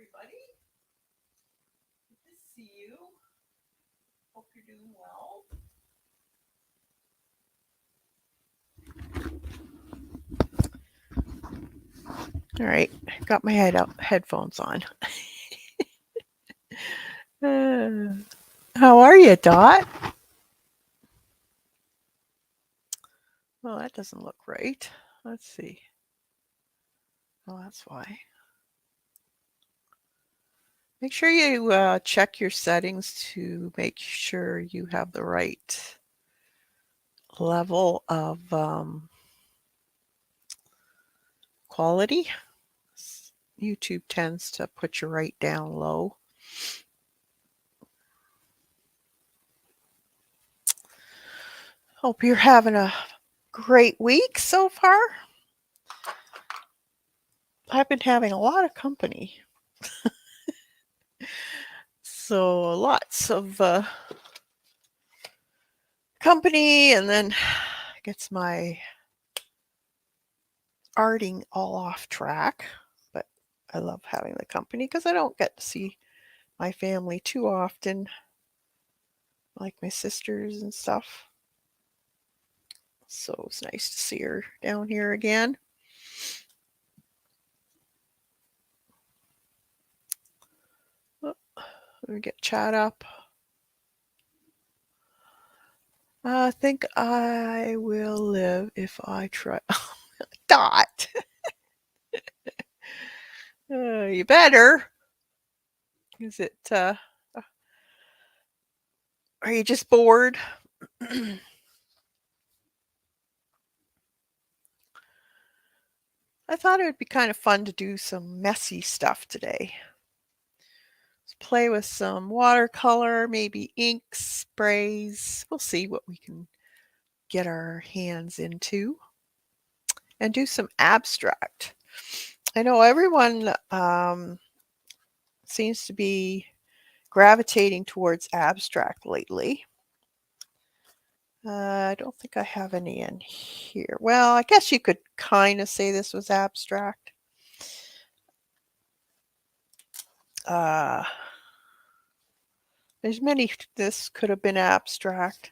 everybody. Good to see you. Hope you're doing well. All right, got my headphones on. How are you, Dot? Well, that doesn't look right. Let's see. Oh, that's why. Make sure you check your settings to make sure you have the right level of quality. YouTube tends to put you right down low. Hope you're having a great week so far. I've been having a lot of company. So lots of company, and then gets my arting all off track. But I love having the company because I don't get to see my family too often, like my sisters and stuff. So it's nice to see her down here again. Oh, let me get chat up. I think I will live if I try. Dot. You better. Is it, are you just bored? I thought it would be kind of fun to do some messy stuff today. Let's play with some watercolor, maybe inks, sprays. We'll see what we can get our hands into. And do some abstract. I know everyone seems to be gravitating towards abstract lately. I don't think I have any in here. Well, I guess you could kind of say this was abstract. There's many, this could have been abstract.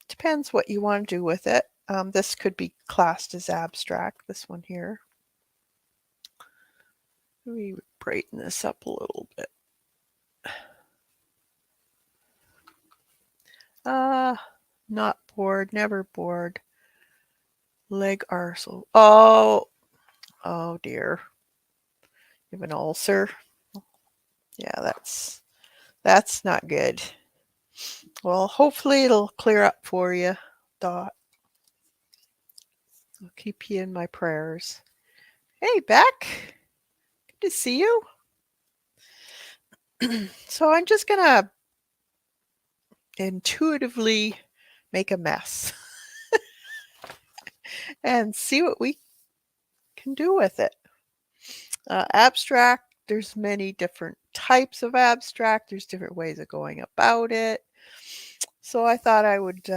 Depends what you want to do with it. This could be classed as abstract, this one here. Let me brighten this up a little bit. Not bored, never bored. Leg arsehole. Oh dear. You have an ulcer. Yeah, that's not good. Well, hopefully it'll clear up for you, Dot. I'll keep you in my prayers. Hey, Beck. Good to see you. So I'm just going to intuitively make a mess and see what we can do with it. Abstract, there's many different types of abstract. There's different ways of going about it. So I thought I would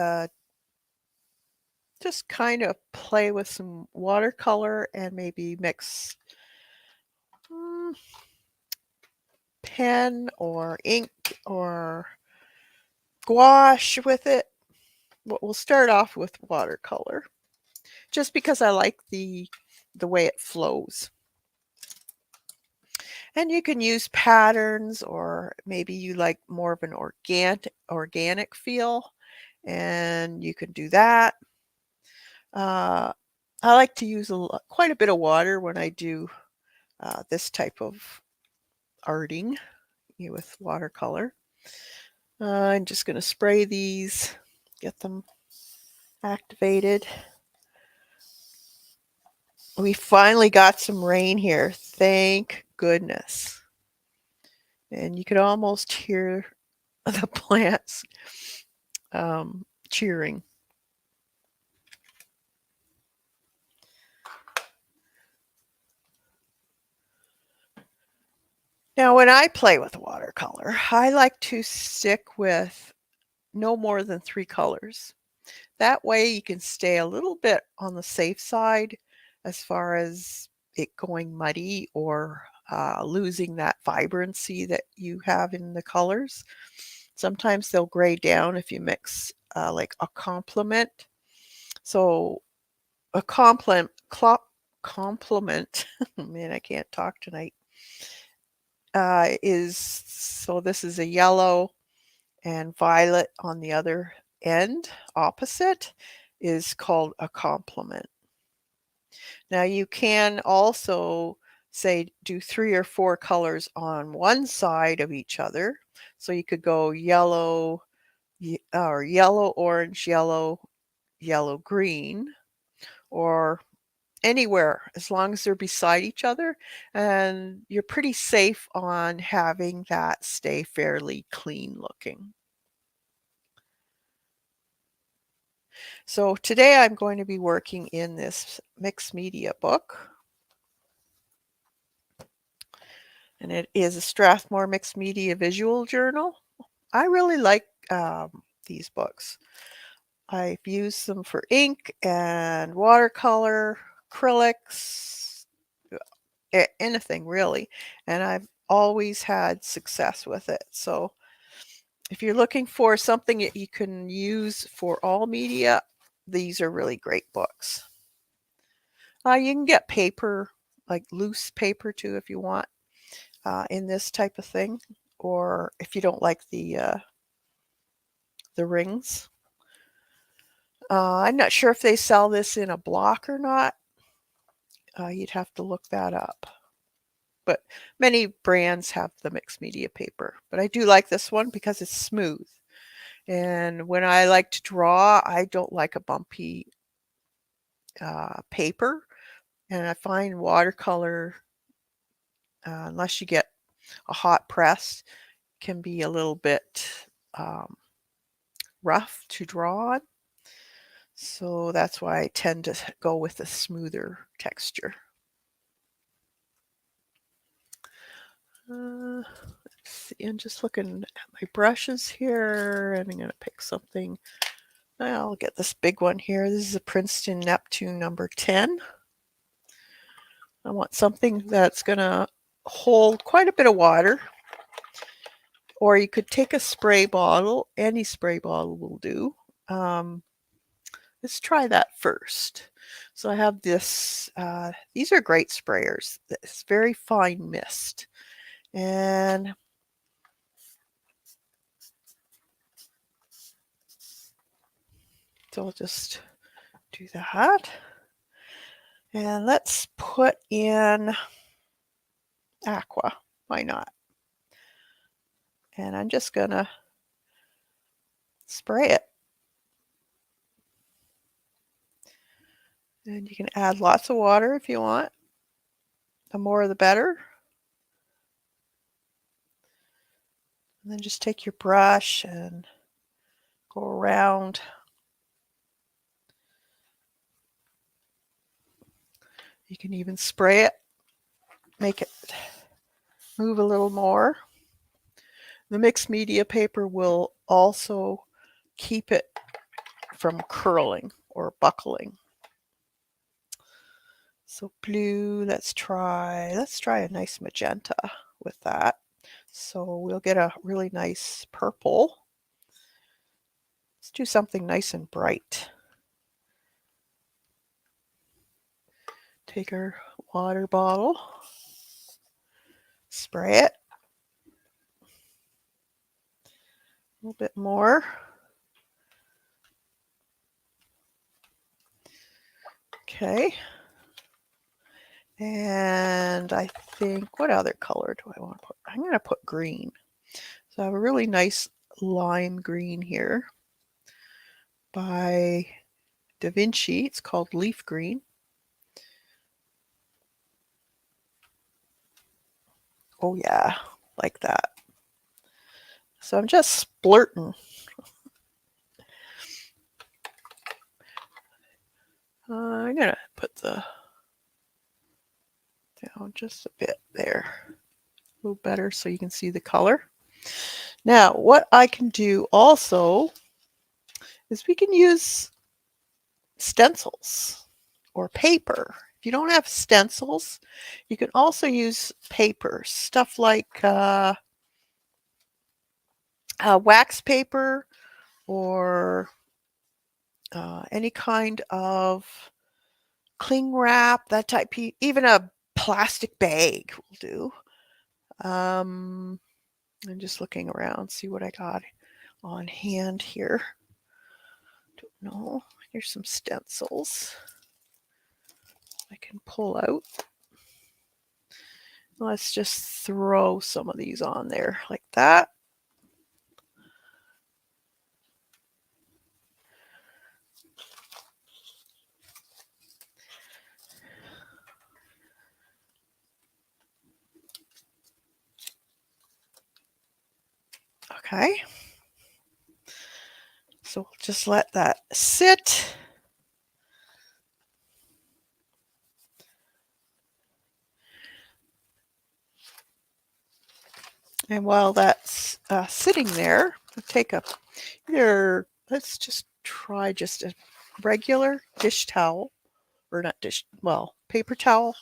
just kind of play with some watercolor and maybe mix pen or ink or gouache with it. We'll start off with watercolor just because I like the way it flows. And you can use patterns, or maybe you like more of an organic feel, and you can do that. I like to use quite a bit of water when I do this type of arting with watercolor. I'm just going to spray these, get them activated. We finally got some rain here. Thank goodness. And you could almost hear the plants cheering. Now, when I play with watercolor, I like to stick with no more than 3 colors. That way you can stay a little bit on the safe side as far as it going muddy or losing that vibrancy that you have in the colors. Sometimes they'll gray down if you mix like a complement. So a complement, man, I can't talk tonight, so this is a yellow and violet on the other end, opposite, is called a complement. Now you can also say do 3 or 4 colors on one side of each other. So you could go yellow, or yellow, orange, yellow, yellow, green, or anywhere as long as they're beside each other, and you're pretty safe on having that stay fairly clean looking. So today I'm going to be working in this mixed media book, and it is a Strathmore Mixed Media Visual Journal. I really like these books. I've used them for ink and watercolor, acrylics, anything really, and I've always had success with it. So if you're looking for something that you can use for all media, these are really great books. You can get paper, like loose paper too, if you want, in this type of thing, or if you don't like the rings. I'm not sure if they sell this in a block or not. You'd have to look that up. But many brands have the mixed media paper. But I do like this one because it's smooth. And when I like to draw, I don't like a bumpy paper. And I find watercolor, unless you get a hot press, can be a little bit um, rough to draw on. So that's why I tend to go with a smoother texture. Let's see, I'm just looking at my brushes here, and I'm going to pick something. I'll get this big one here. This is a Princeton Neptune number 10. I want something that's going to hold quite a bit of water. Or you could take a spray bottle. Any spray bottle will do. Let's try that first. So I have this. These are great sprayers. It's very fine mist. And so I'll just do that. And let's put in aqua. Why not? And I'm just going to spray it. And you can add lots of water if you want. The more the better. And then just take your brush and go around. You can even spray it, make it move a little more. The mixed media paper will also keep it from curling or buckling. So blue, let's try a nice magenta with that. So we'll get a really nice purple. Let's do something nice and bright. Take our water bottle, spray it a little bit more. Okay. And I think, what other color do I want to put? I'm going to put green. So I have a really nice lime green here by Da Vinci. It's called Leaf Green. Oh yeah, like that. So I'm just splurting. I'm going to put the down just a bit there. A little better so you can see the color. Now, what I can do also is we can use stencils or paper If you don't have stencils, you can also use paper, stuff like wax paper or any kind of cling wrap, that type, even a plastic bag will do. I'm just looking around, see what I got on hand here. Don't know. Here's some stencils I can pull out. Let's just throw some of these on there like that. Okay. So we'll just let that sit. And while that's sitting there, I'll take a either, let's just try just a regular dish towel, or not dish, well, paper towel.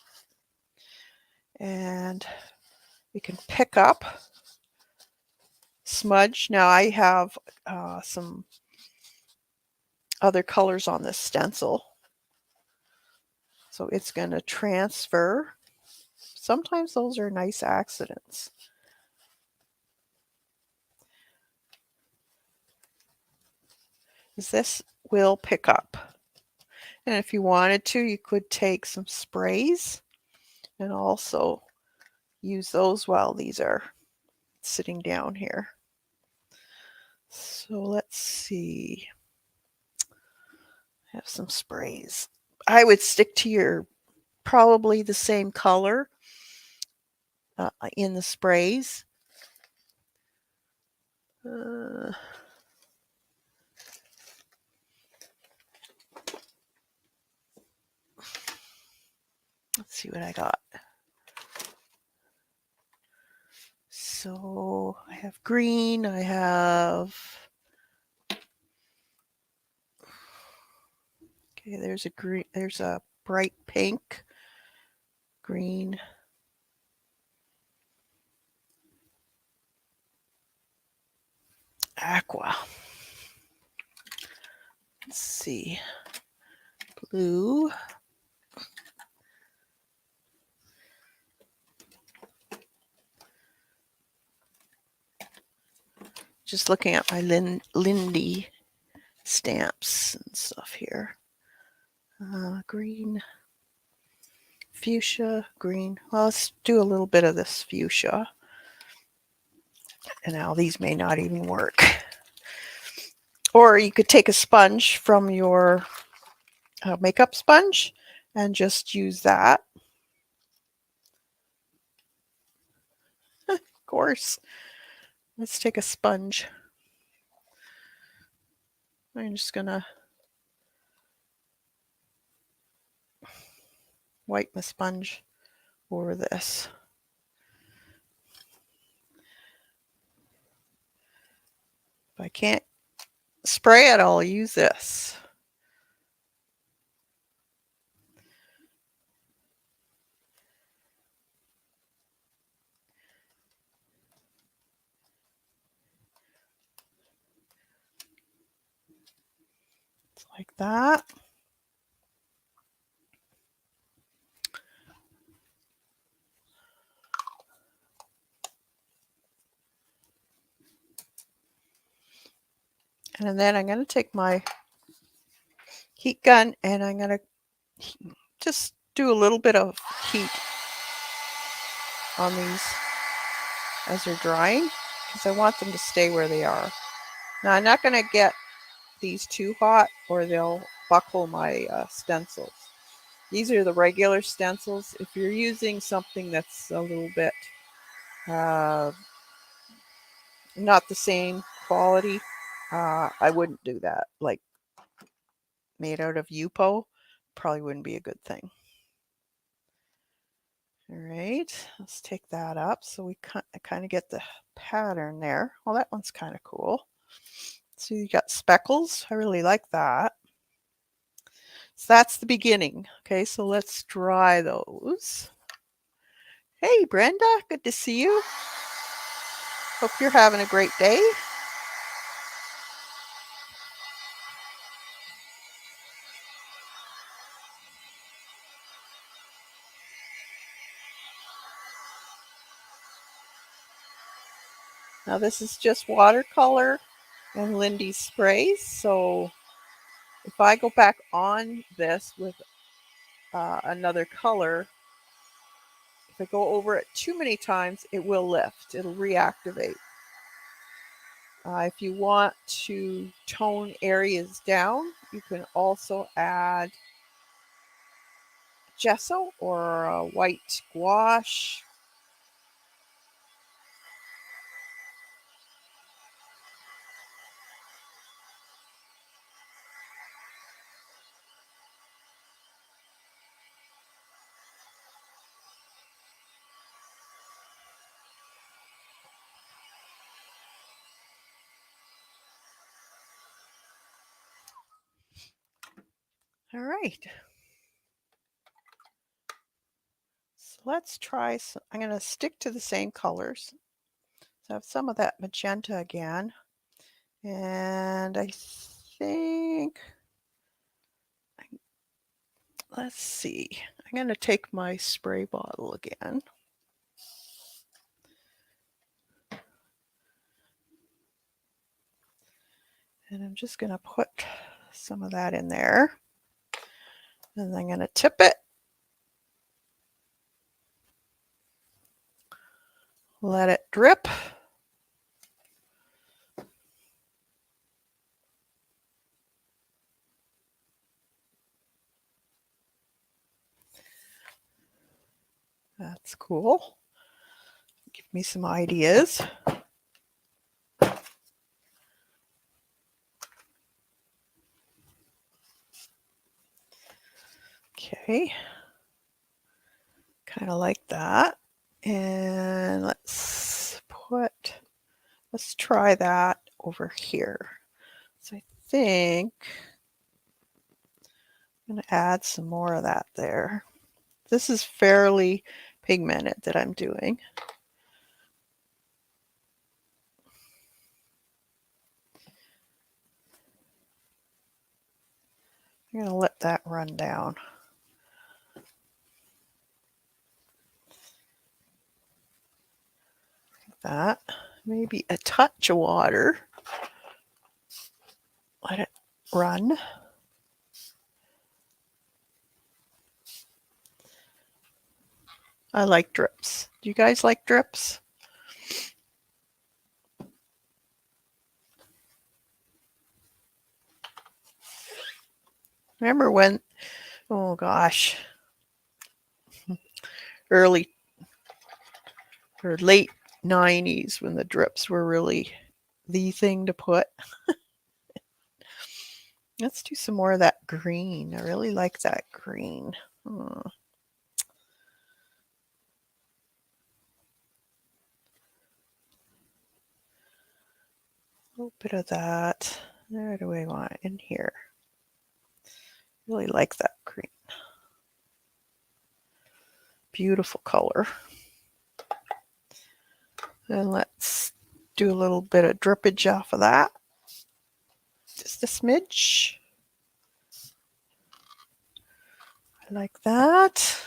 And we can pick up smudge. Now I have some other colors on this stencil. So it's going to transfer. Sometimes those are nice accidents. This will pick up. And if you wanted to, you could take some sprays and also use those while these are sitting down here. So let's see. I have some sprays. I would stick to your probably the same color in the sprays. Let's see what I got. So I have green, I have, okay, there's a green, there's a bright pink, green, aqua. Let's see, blue. Just looking at my Lindy stamps and stuff here. Green, fuchsia, green. Well, let's do a little bit of this fuchsia. And now these may not even work. Or you could take a sponge from your makeup sponge and just use that. Of course. Let's take a sponge. I'm just going to wipe my sponge over this. If I can't spray it, I'll use this. Like that. And then I'm going to take my heat gun and I'm going to just do a little bit of heat on these as they're drying because I want them to stay where they are. Now I'm not going to get these too hot or they'll buckle my stencils. These are the regular stencils. If you're using something that's a little bit not the same quality, I wouldn't do that. Like made out of Yupo, probably wouldn't be a good thing. All right, let's take that up so we kind of get the pattern there. Well, that one's kind of cool. So you got speckles. I really like that. So that's the beginning. Okay, so let's dry those. Hey, Brenda, good to see you. Hope you're having a great day. Now this is just watercolor and Lindy's sprays. So if I go back on this with another color, if I go over it too many times, it will lift. It'll reactivate. If you want to tone areas down, you can also add gesso or a white gouache. All right. So let's try some. I'm going to stick to the same colors. So I have some of that magenta again. And I think, let's see. I'm going to take my spray bottle again. And I'm just going to put some of that in there. And I'm going to tip it. Let it drip. That's cool. Give me some ideas. Okay. Kind of like that. And let's try that over here. So I think I'm going to add some more of that there. This is fairly pigmented that I'm doing. I'm going to let that run down. Like that. Maybe a touch of water. Let it run. I like drips. Do you guys like drips? Remember when, oh gosh, early or late 90s when the drips were really the thing to put. Let's do some more of that green. I really like that green. A little bit of that. Where do we want it? In here? Really like that green. Beautiful color. And let's do a little bit of drippage off of that. Just a smidge. I like that.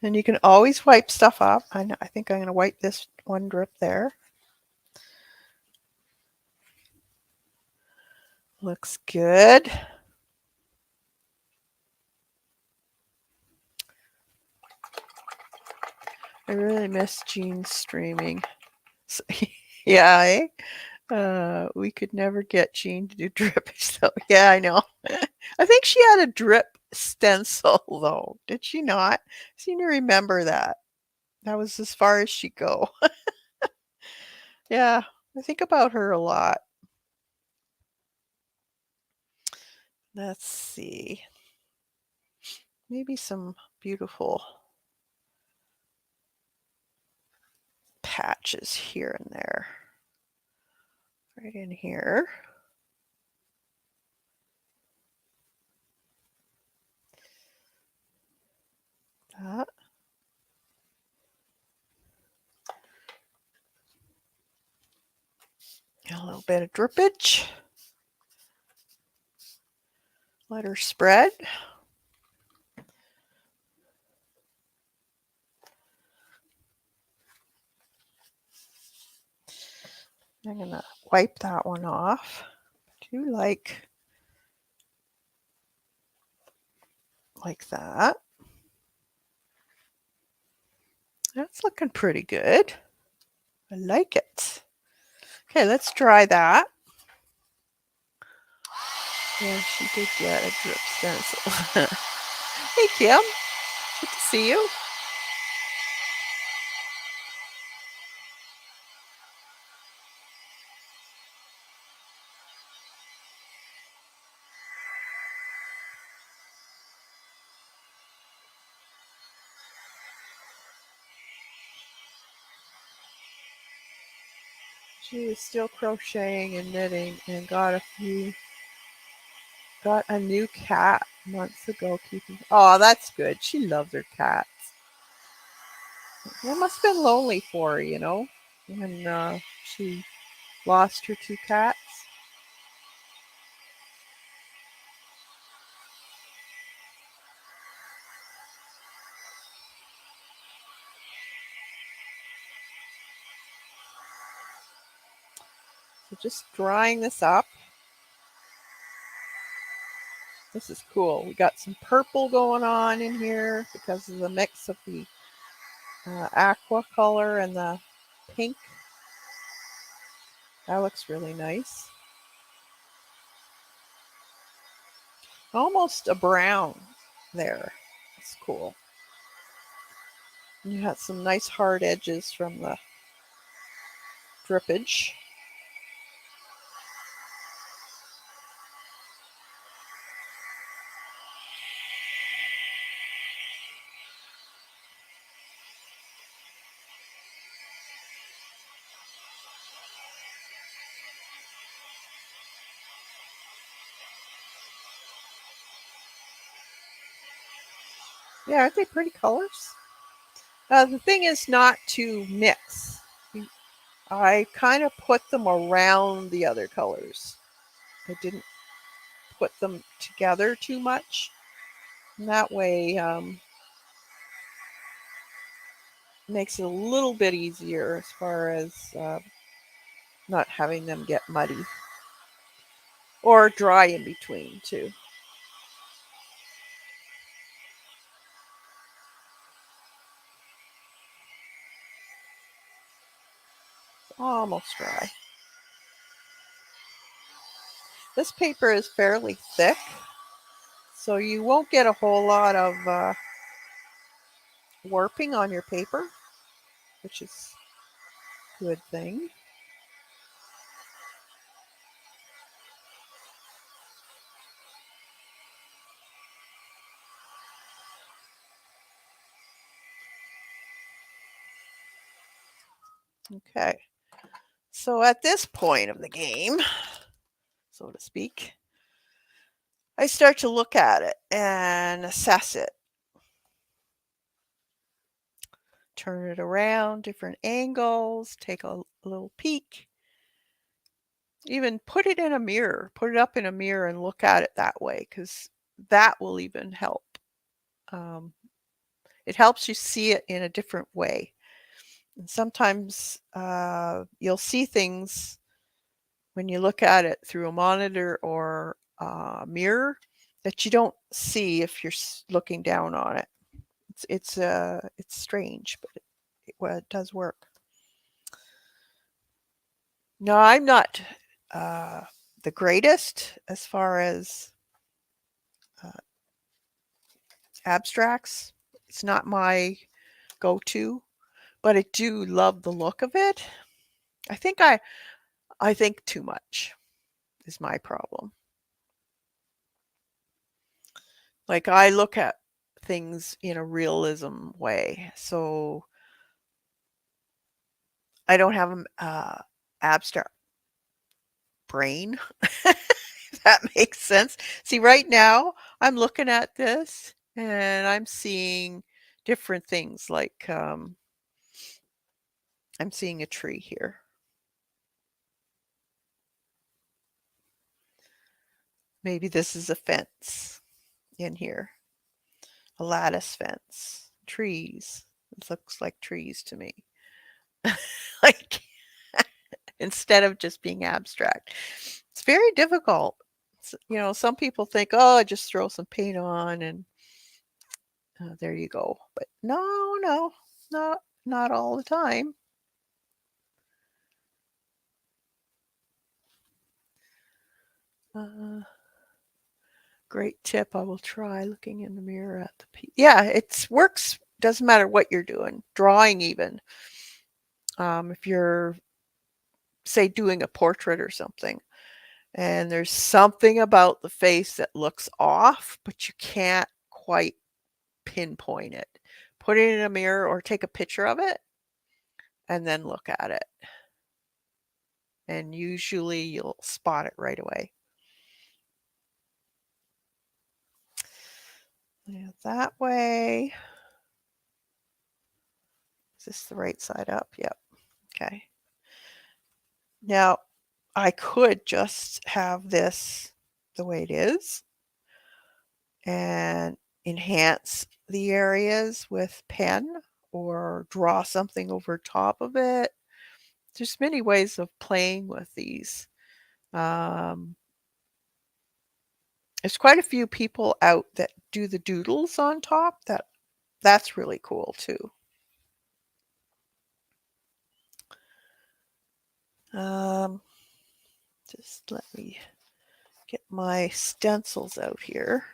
And you can always wipe stuff up. I think I'm going to wipe this one drip there. Looks good. I really miss Jean's streaming. So, yeah, we could never get Jean to do drippage, so yeah, I know. I think she had a drip stencil though, did she not? I seem to remember that. That was as far as she'd go. Yeah, I think about her a lot. Let's see. Maybe some beautiful patches here and there. right in here. That. A little bit of drippage. Let her spread. I'm going to wipe that one off. I do like that. That's looking pretty good. I like it. Okay, let's try that. Yeah, she did get a drip stencil. Hey, Kim. Good to see you. She is still crocheting and knitting and got a new cat months ago keeping. Oh, that's good. She loves her cats. It must have been lonely for her, when she lost her two cats. So just drying this up. This is cool. We got some purple going on in here because of the mix of the aqua color and the pink. That looks really nice. Almost a brown there. It's cool. You got some nice hard edges from the drippage. Yeah, aren't they pretty colors? The thing is not to mix. I kind of put them around the other colors. I didn't put them together too much. And that way makes it a little bit easier as far as not having them get muddy or dry in between too. It's almost dry. This paper is fairly thick, so you won't get a whole lot of warping on your paper, which is a good thing. Okay, so at this point of the game, so to speak, I start to look at it and assess it. Turn it around, different angles, take a little peek. Even put it in a mirror, put it up in a mirror and look at it that way, because that will even help. Um, it helps you see it in a different way. And sometimes you'll see things when you look at it through a monitor or a mirror that you don't see if you're looking down on it. It's strange, but well, it does work. No, I'm not the greatest as far as uh, abstracts. It's not my go-to, but I do love the look of it. I think I think too much is my problem. Like I look at things in a realism way, so I don't have abstract brain. If that makes sense. See, right now, I'm looking at this and I'm seeing different things like, I'm seeing a tree here. Maybe this is a fence in here, a lattice fence, trees. It looks like trees to me. Like, instead of just being abstract. It's very difficult. Some people think, "Oh, I just throw some paint on and there you go." But no, no, not all the time. Uh, Great tip. I will try looking in the mirror at the yeah, it works. Doesn't matter what you're doing, drawing even. If you're, say, doing a portrait or something, and there's something about the face that looks off, but you can't quite pinpoint it. Put it in a mirror or take a picture of it and then look at it. And usually you'll spot it right away. Yeah, that way. Is this the right side up? Yep. Okay. Now, I could just have this the way it is and enhance the areas with pen or draw something over top of it. There's many ways of playing with these. Um, there's quite a few people out that do the doodles on top. That's really cool too. Um, just let me get my stencils out here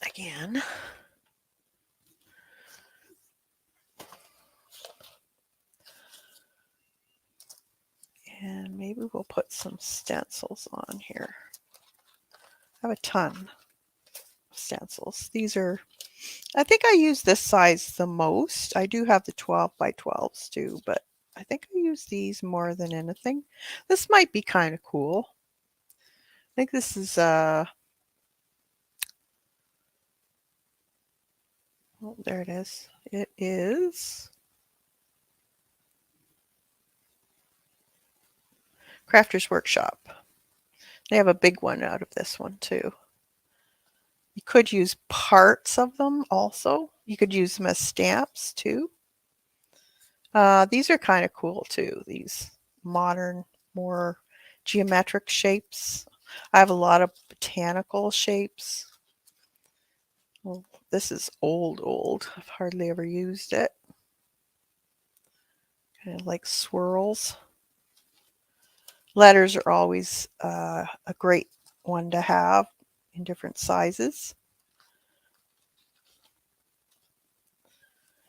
again. And maybe we'll put some stencils on here. I have a ton of stencils. I think I use this size the most. I do have the 12 by 12s too, but I think I use these more than anything. This might be kind of cool. I think this is, oh, there it is. It is Crafter's Workshop. They have a big one out of this one too. You could use parts of them also. You could use them as stamps too. These are kind of cool too. These modern, more geometric shapes. I have a lot of botanical shapes. Well, this is old. I've hardly ever used it. Kind of like swirls. Letters are always a great one to have in different sizes.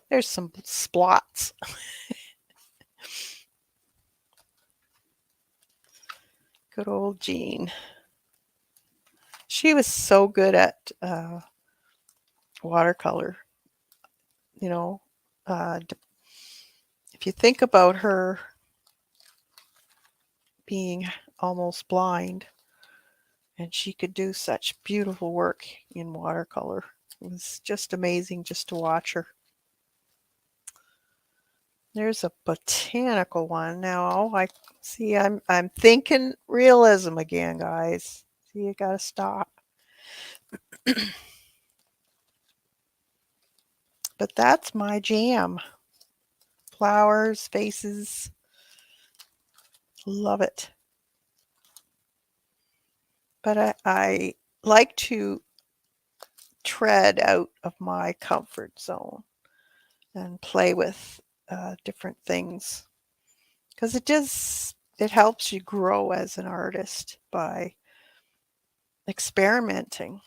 There's some splots. Good old Jean. She was so good at watercolor. You know, uh, if you think about her being almost blind, and she could do such beautiful work in watercolor. It was just amazing just to watch her. There's a botanical one now. I see. I'm thinking realism again, guys. See, you gotta stop. But that's my jam. Flowers, faces. Love it. But I like to tread out of my comfort zone and play with different things because it helps you grow as an artist by experimenting.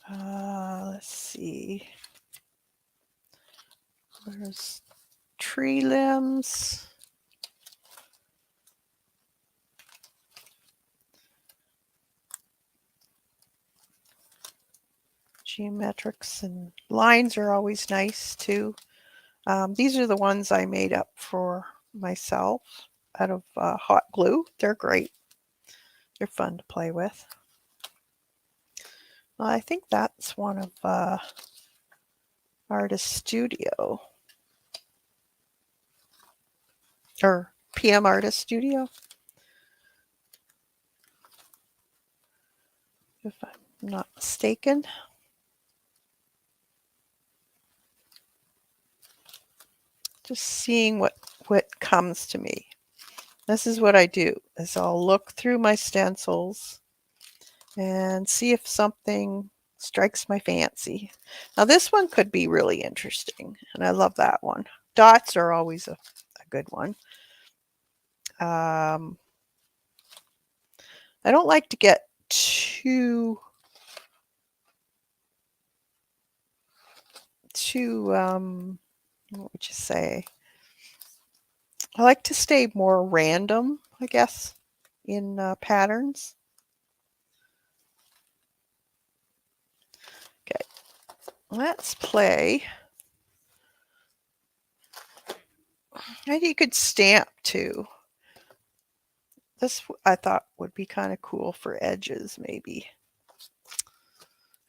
Let's see. There's tree limbs. geometrics and lines are always nice too. These are the ones I made up for myself out of hot glue. They're great. They're fun to play with. Well, I think that's one of Artist Studio or PM Artist Studio, if I'm not mistaken. Just seeing what comes to me. This is what I do, is I'll look through my stencils and see if something strikes my fancy. Now this one could be really interesting, and I love that one. Dots are always a good one. I don't like to get too what would you say? I like to stay more random, I guess, in patterns. Okay, let's play. And you could stamp too. This I thought would be kind of cool for edges, maybe.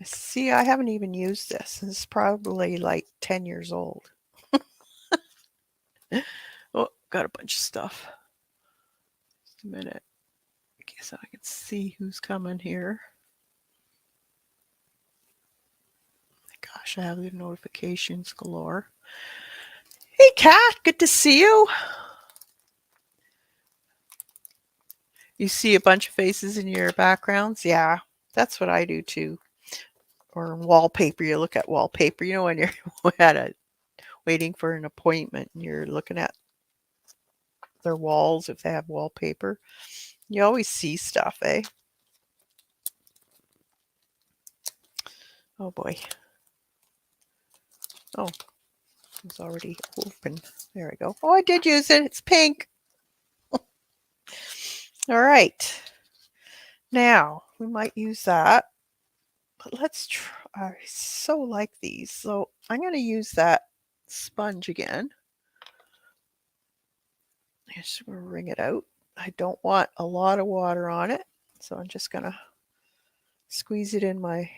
See, I haven't even used this. This is probably like 10 years old. Oh, got a bunch of stuff. Just a minute. Okay, so I can see who's coming here. Gosh, I have the notifications galore. Hey, Kat, good to see you. You see a bunch of faces in your backgrounds? Yeah, that's what I do too. Or wallpaper, you look at wallpaper. You know when you're waiting for an appointment and you're looking at their walls if they have wallpaper. You always see stuff, eh? Oh boy. Oh, it's already open. There we go. Oh, I did use it. It's pink. All right. Now, we might use that. But let's try. I so like these. So I'm going to use that sponge again. I'm just going to wring it out. I don't want a lot of water on it. So I'm just going to squeeze it in my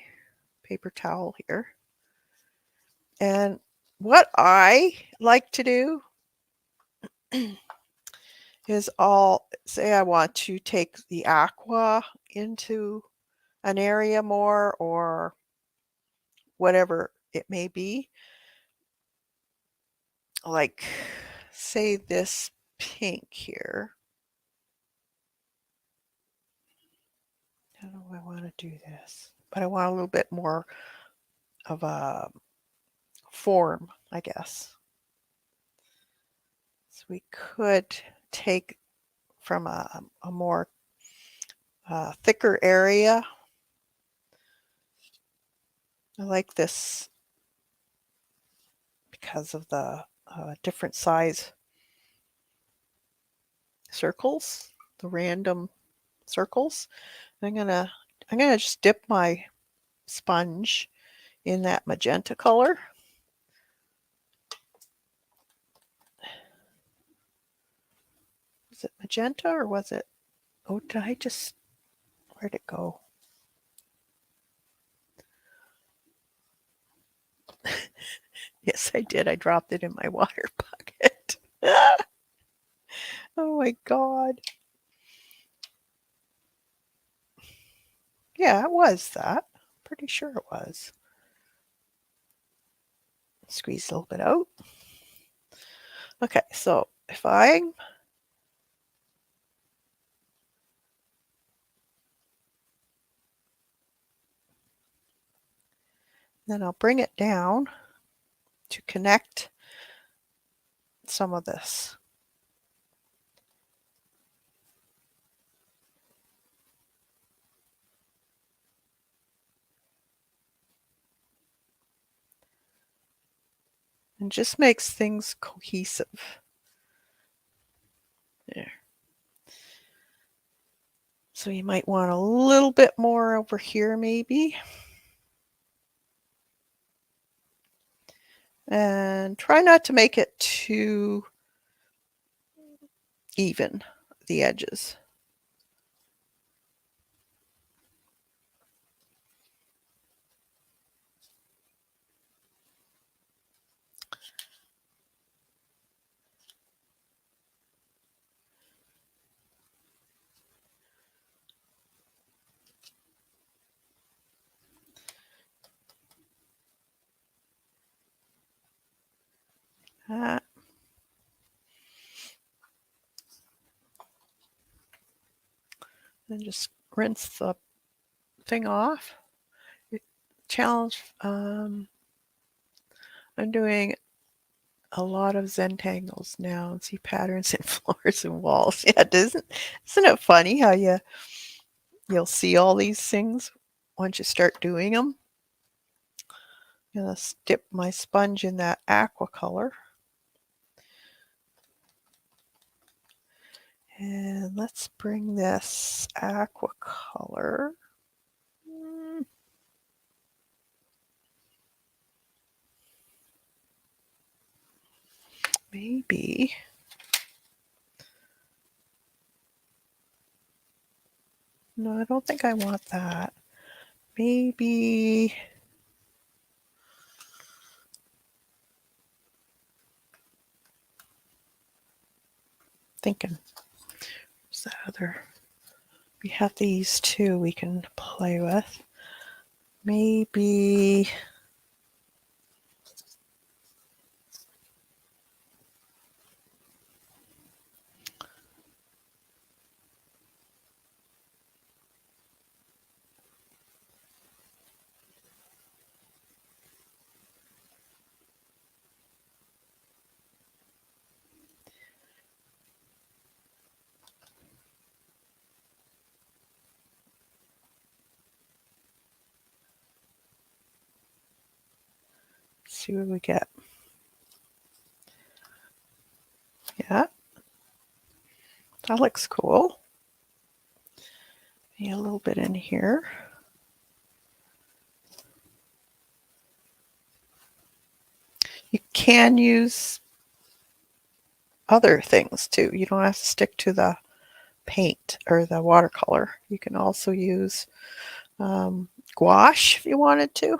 paper towel here. And what I like to do is I'll say I want to take the aqua into an area more or whatever it may be. Like, say this pink here. How do I want to do this? But I want a little bit more of a form, I guess. So we could take from a more thicker area. I like this because of the different size circles, the random circles. I'm gonna just dip my sponge in that magenta color. Was it magenta or was it? Oh, did I just? Where'd it go? Yes, I did. I dropped it in my water bucket. Oh my God. Yeah, it was that. Pretty sure it was. Squeeze a little bit out. Okay, so if then I'll bring it down to connect some of this. And just makes things cohesive. There. So you might want a little bit more over here maybe. And try not to make it too even, the edges. That. And just rinse the thing off. Challenge. I'm doing a lot of Zentangles now and see patterns in floors and walls. Yeah, isn't it funny how you'll see all these things once you start doing them? I'm gonna dip my sponge in that aqua color. And let's bring this aqua color. Maybe. No, I don't think I want that. Maybe. Thinking. What's that other? We have these two we can play with. Maybe. See what we get. Yeah, that looks cool. Maybe a little bit in here. You can use other things too. You don't have to stick to the paint or the watercolor. You can also use gouache if you wanted to.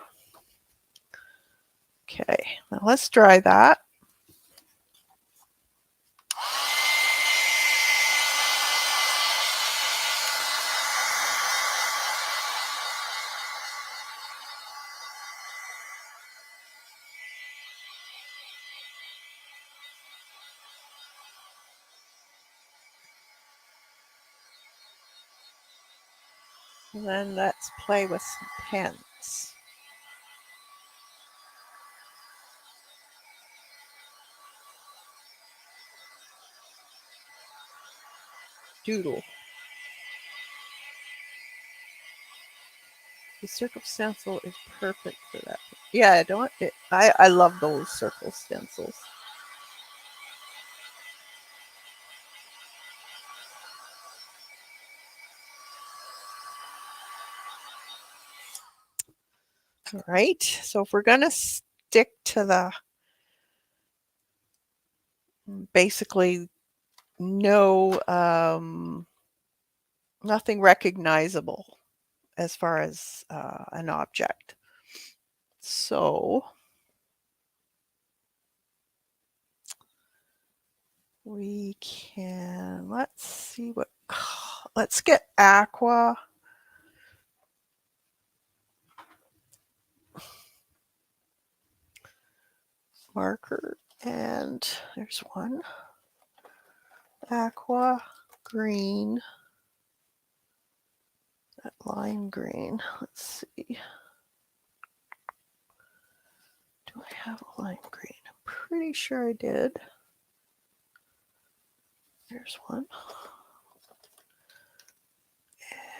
Okay, now let's dry that. And then let's play with some pens. Doodle. The circle stencil is perfect for that. Yeah, I love those circle stencils. All right, so if we're gonna stick to the basically no nothing recognizable as far as an object. So we can, let's see what, let's get aqua. Marker, and there's one. Aqua green. That lime green. Let's see. Do I have a lime green? I'm pretty sure I did. There's one.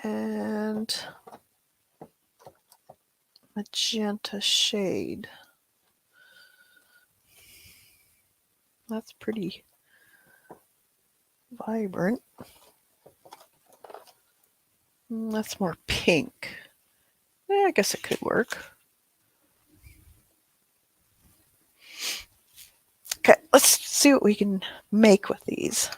And magenta shade. That's pretty vibrant. That's more pink. Yeah, I guess it could work. Okay, let's see what we can make with these.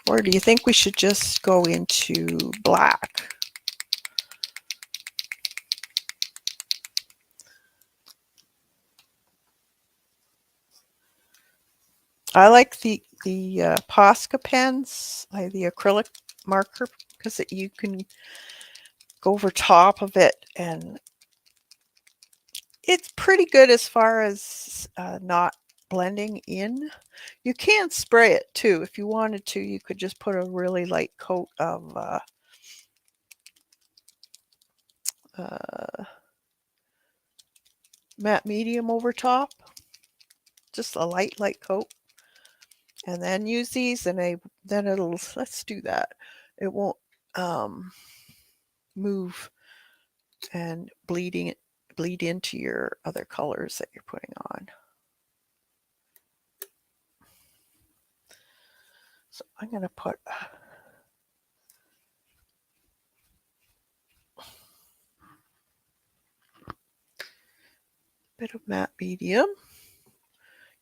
Or do you think we should just go into black? I like the Posca pens, like the acrylic marker, because you can go over top of it, and it's pretty good as far as not blending in. You can spray it too. If you wanted to, you could just put a really light coat of matte medium over top. Just a light coat. And then use these, and then it'll, let's do that. It won't move and bleed into your other colors that you're putting on. So I'm going to put a bit of matte medium.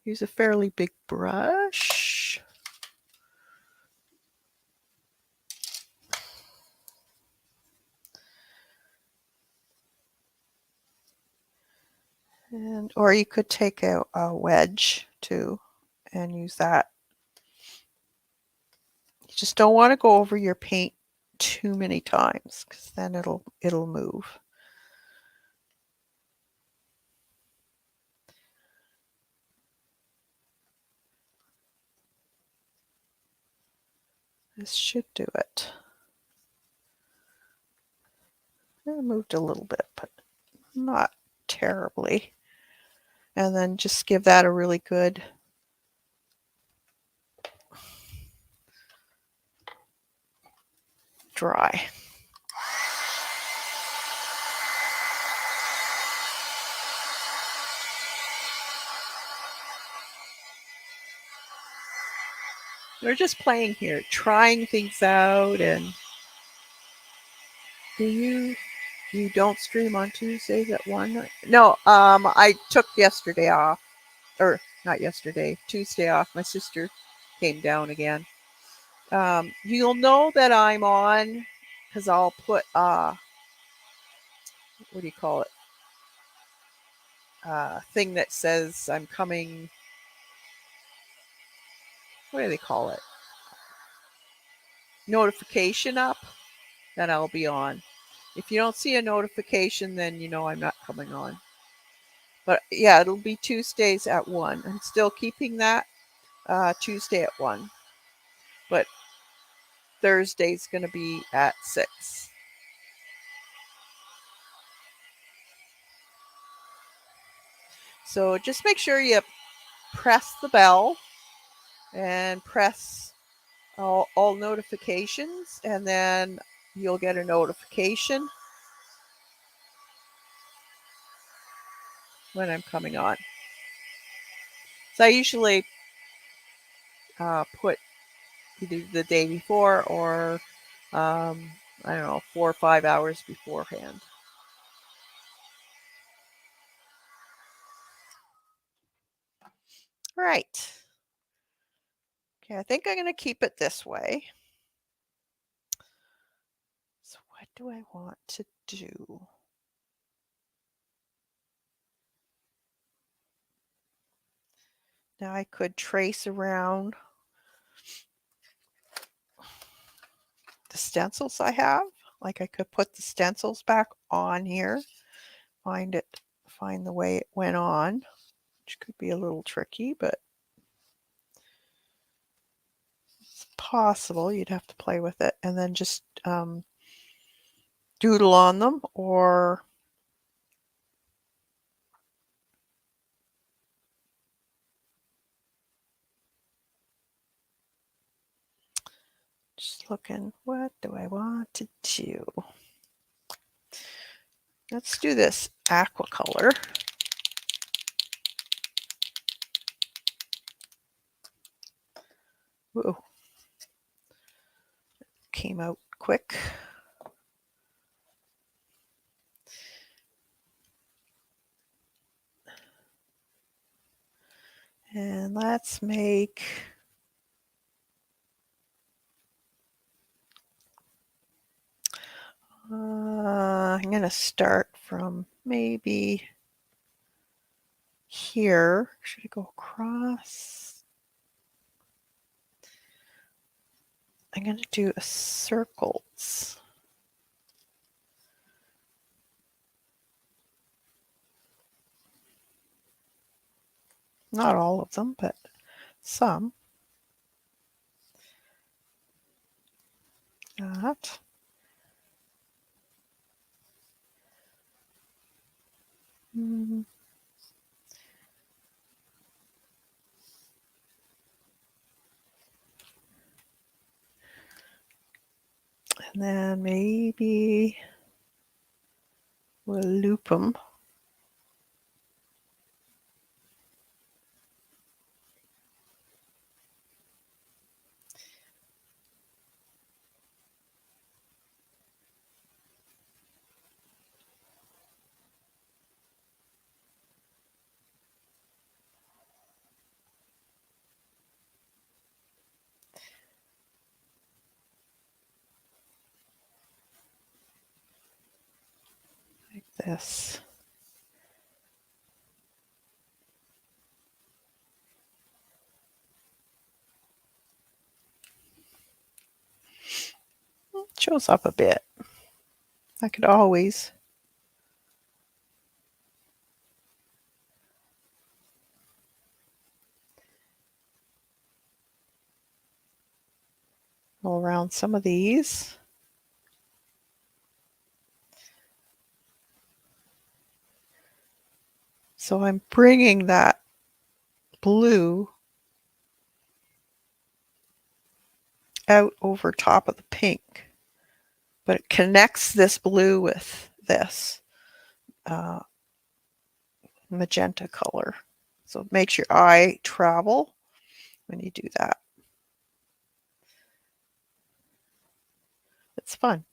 Use a fairly big brush. Or you could take a wedge too and use that. You just don't want to go over your paint too many times, because then it'll move. This should do it. It moved a little bit, but not terribly. And then just give that a really good dry. We're just playing here, trying things out. And do you don't stream on Tuesdays at 1? No, I took yesterday off, or not yesterday, Tuesday off. My sister came down again. You'll know that I'm on because I'll put what do you call it? Thing that says I'm coming. What do they call it? Notification up. Then I'll be on. If you don't see a notification, then you know I'm not coming on. But yeah, it'll be Tuesdays at 1. I'm still keeping that Tuesday at 1. But Thursday's going to be at 6. So just make sure you press the bell and press all notifications, and then you'll get a notification when I'm coming on. So I usually put either the day before or I don't know, 4 or 5 hours beforehand. Right. Okay, I think I'm going to keep it this way. So what do I want to do? Now I could trace around the stencils I have. Like I could put the stencils back on here, find the way it went on, which could be a little tricky, but it's possible. You'd have to play with it, and then just doodle on them, or just looking, what do I want to do? Let's do this aqua color. Whoa. Came out quick. And let's make I'm going to start from maybe here. Should I go across? I'm going to do circles. Not all of them, but some. That. And then maybe we'll loop them. Like this. It shows up a bit. I could always go around some of these. So I'm bringing that blue out over top of the pink, but it connects this blue with this magenta color. So it makes your eye travel when you do that. It's fun.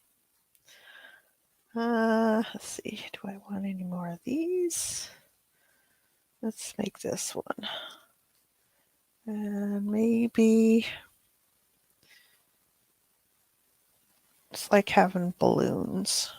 Let's see, do I want any more of these? Let's make this one. And maybe it's like having balloons.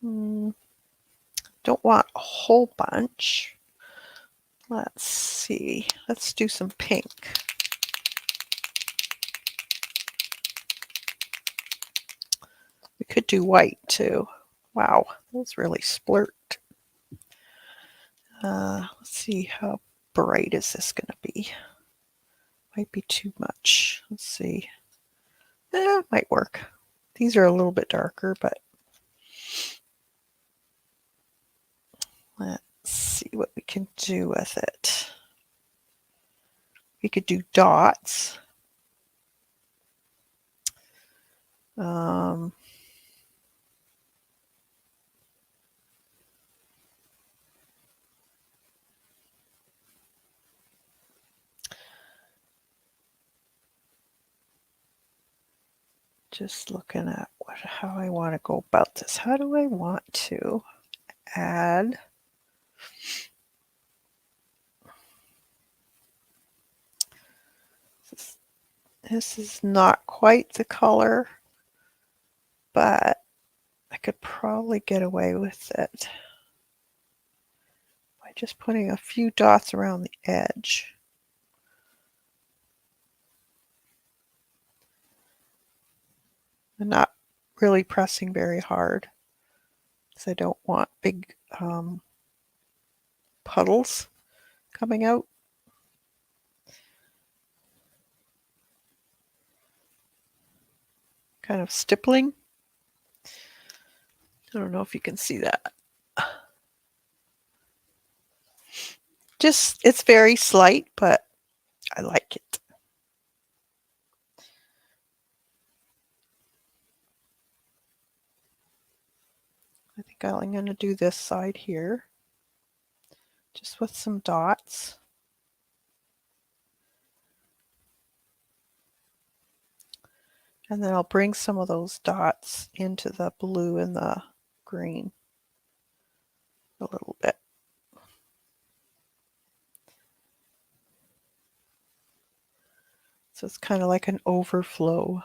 Don't want a whole bunch. Let's see. Let's do some pink. We could do white too. Wow, that's really splurt. Let's see, how bright is this going to be? Might be too much. Let's see. It might work. These are a little bit darker, but let's see what we can do with it. We could do dots. Just looking at how I want to go about this. How do I want to add this is not quite the color, but I could probably get away with it by just putting a few dots around the edge. And not really pressing very hard because I don't want big puddles coming out. Kind of stippling. I don't know if you can see that. Just, it's very slight, but I like it. I think I'm going to do this side here, just with some dots. And then I'll bring some of those dots into the blue and the green a little bit. So it's kind of like an overflow.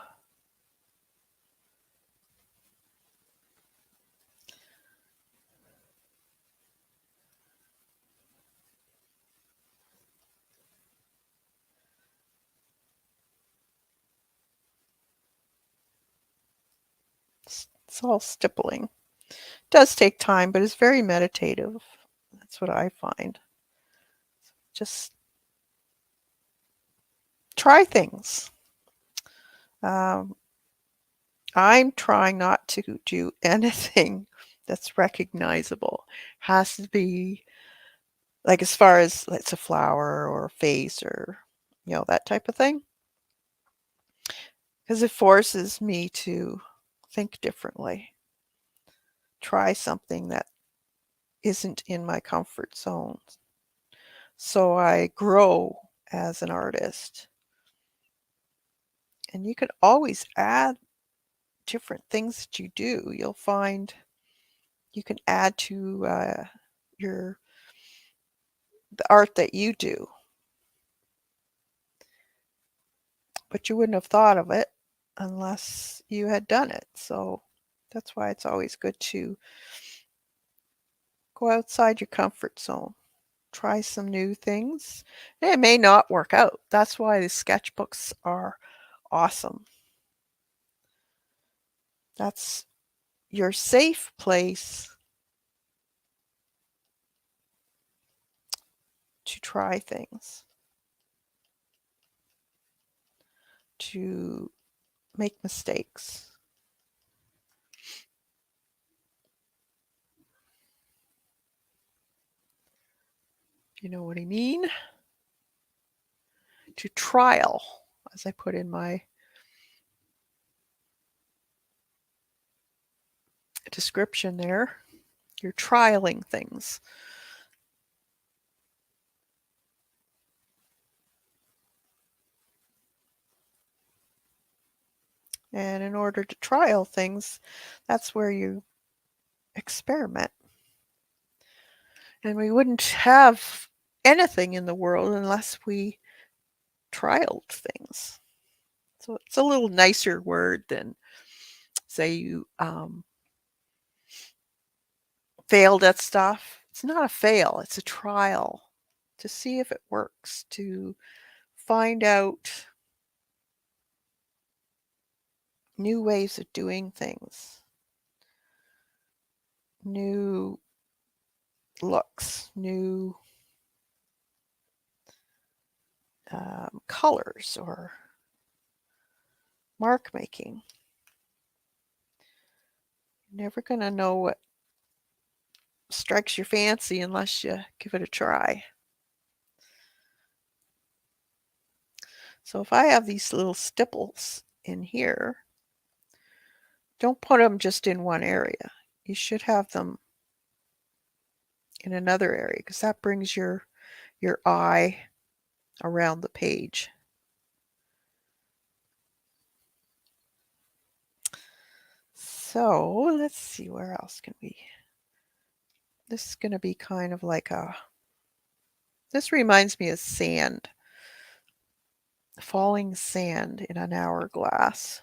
It's all stippling. It does take time, but it's very meditative. That's what I find. Just try things. Um, I'm trying not to do anything that's recognizable. Has to be like as far as it's a flower or a face or that type of thing, because it forces me to think differently, try something that isn't in my comfort zone. So I grow as an artist. And you can always add different things that you do. You'll find you can add to your the art that you do, but you wouldn't have thought of it unless you had done it. So that's why it's always good to go outside your comfort zone, try some new things. And it may not work out. That's why the sketchbooks are awesome. That's your safe place to try things, to make mistakes. You know what I mean? To trial, as I put in my description there. You're trialing things. And in order to trial things, that's where you experiment. And we wouldn't have anything in the world unless we trialed things. So it's a little nicer word than, say, you failed at stuff. It's not a fail, it's a trial to see if it works, to find out new ways of doing things, new looks, new colors or mark making. You're never going to know what strikes your fancy unless you give it a try. So if I have these little stipples in here, don't put them just in one area. You should have them in another area because that brings your eye around the page. So let's see, where else can we? This is going to be kind of like this reminds me of sand, falling sand in an hourglass.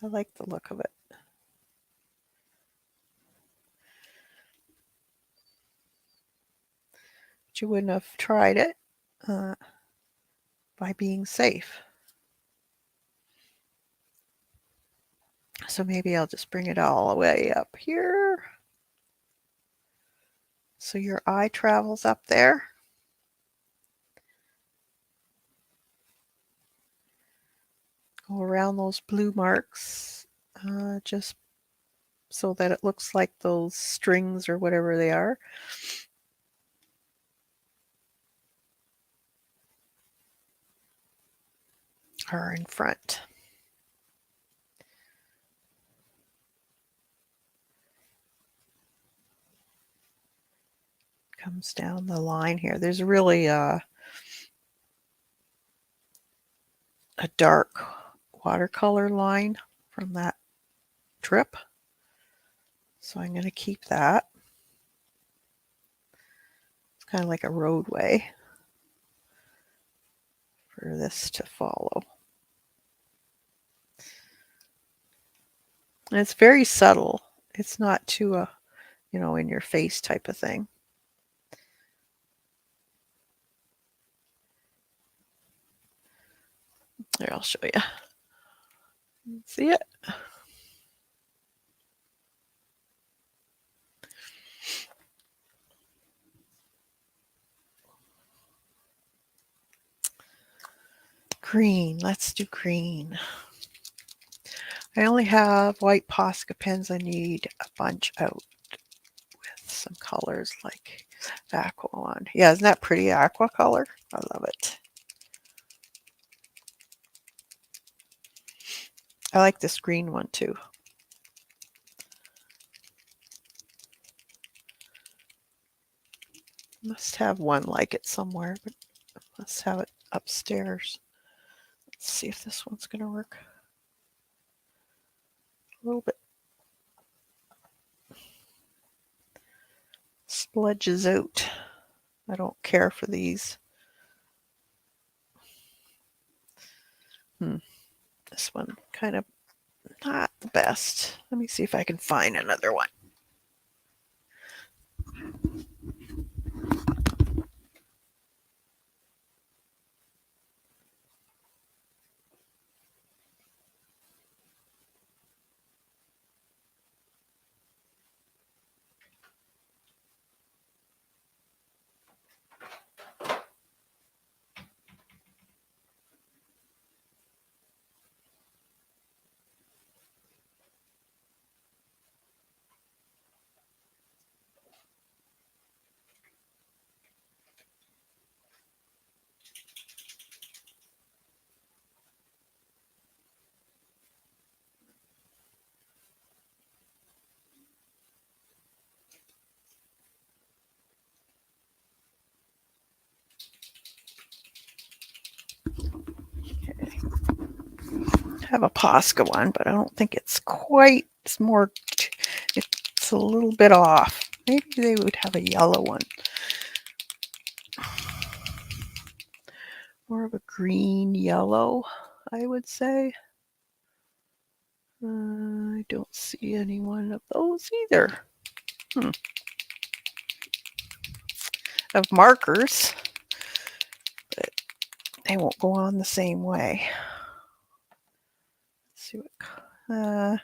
I like the look of it. But you wouldn't have tried it by being safe. So maybe I'll just bring it all the way up here. So your eye travels up there. Go around those blue marks, just so that it looks like those strings or whatever they are. Are in front. Comes down the line here. There's really a dark watercolor line from that trip. So I'm going to keep that. It's kind of like a roadway for this to follow. And it's very subtle. It's not too, in your face type of thing. Here, I'll show you. See it? Green. Let's do green. I only have white Posca pens. I need a bunch out with some colors like aqua one. Yeah, isn't that pretty aqua color? I love it. I like this green one too. Must have one like it somewhere, but must have it upstairs. Let's see if this one's going to work. A little bit spludges out. I don't care for these. This one kind of not the best. Let me see if I can find another one. I have a Posca one, but I don't think it's quite. It's a little bit off. Maybe they would have a yellow one. More of a green yellow, I would say. I don't see any one of those either. Of markers, but they won't go on the same way. Let's see what.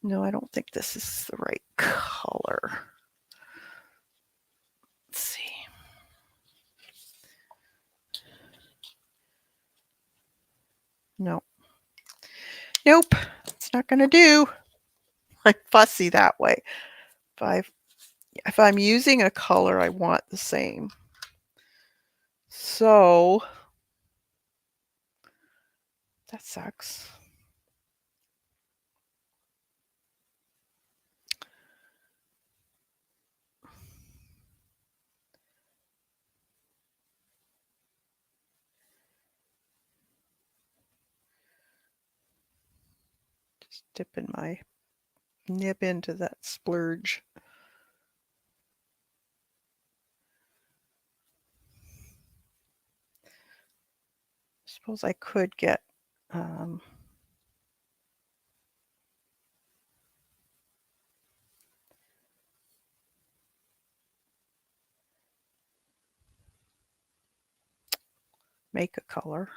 No, I don't think this is the right color. Let's see. No. Nope. It's not going to do. I'm fussy that way. If I'm using a color, I want the same. So that sucks. Just dipping my nib into that splurge. Suppose I could get make a color.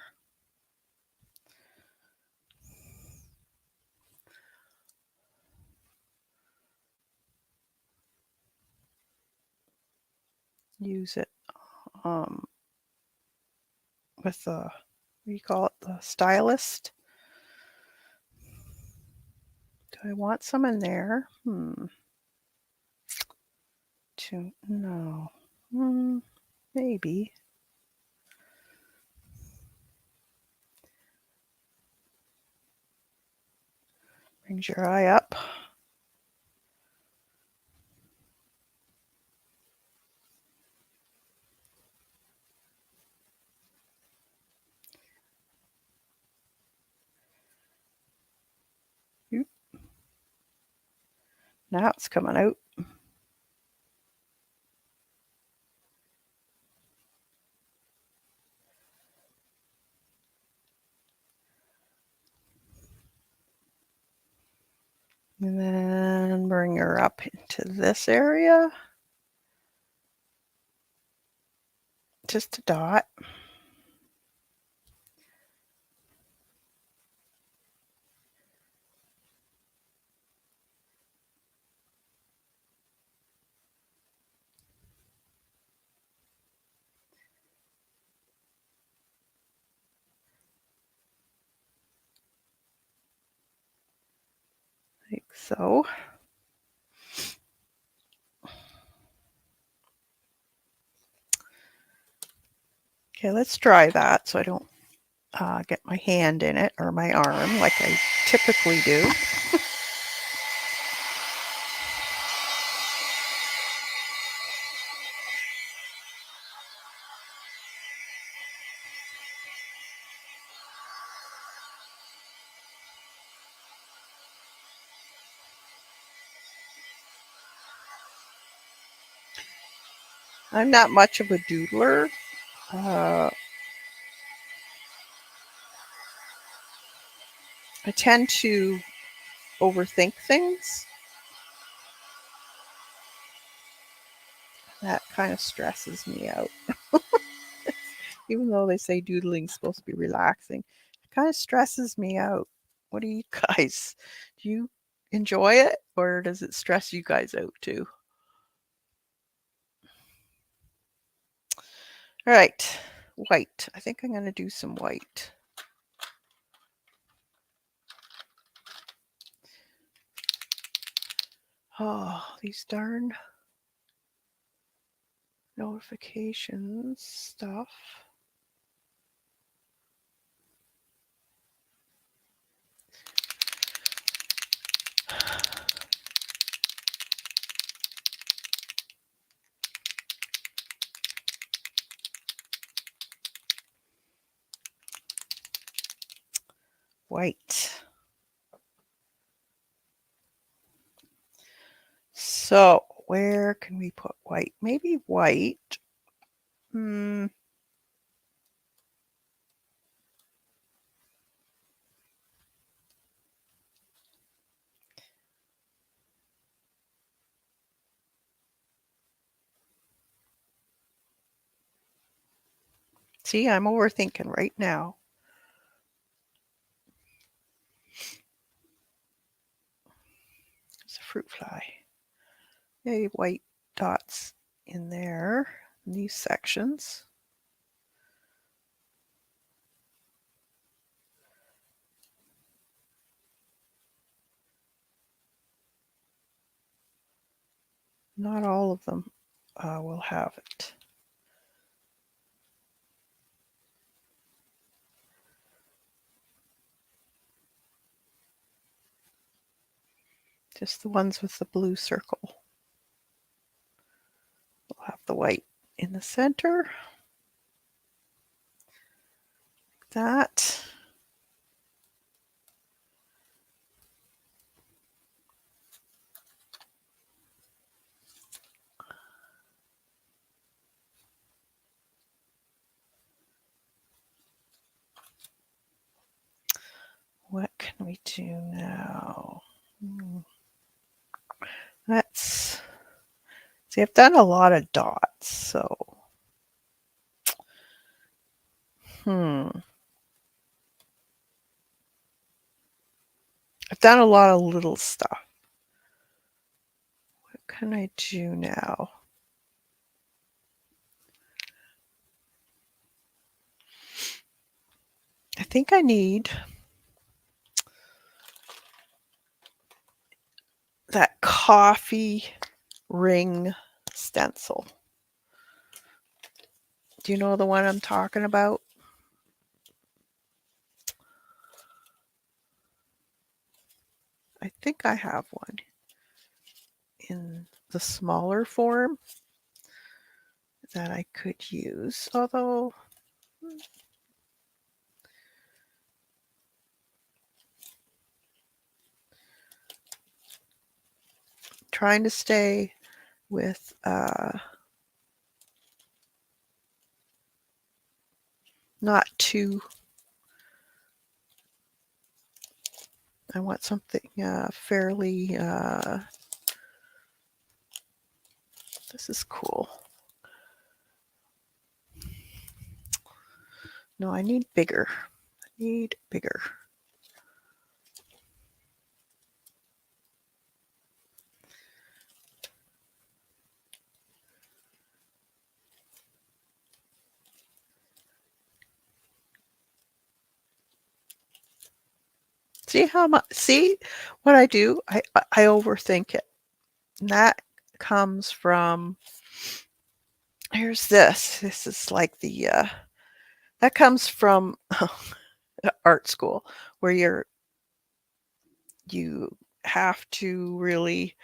Use it with the, what do you call it, the stylist. Do I want some in there? No. Maybe. Brings your eye up. Now it's coming out. And then bring her up into this area. Just a dot. Like so. Okay, let's dry that so I don't get my hand in it or my arm like I typically do. I'm not much of a doodler. I tend to overthink things. That kind of stresses me out. Even though they say doodling's supposed to be relaxing, it kind of stresses me out. What do you guys? Do you enjoy it or does it stress you guys out too? All right, white. I think I'm going to do some white. Oh, these darn notifications stuff. White. So where can we put white? Maybe white. See, I'm overthinking right now. It's a fruit fly. Maybe white dots in there, in these sections. Not all of them will have it. Just the ones with the blue circle. We'll have the white in the center. Like that. What can we do now? Let's see, I've done a lot of dots, so I've done a lot of little stuff. What can I do now? I think I need that coffee ring stencil. Do you know the one I'm talking about? I think I have one in the smaller form that I could use, although trying to stay with not too, I want something fairly, this is cool. No, I need bigger. I need bigger. See how much, see what I do? I overthink it. And that comes from, here's this. This is like the, that comes from art school where you have to really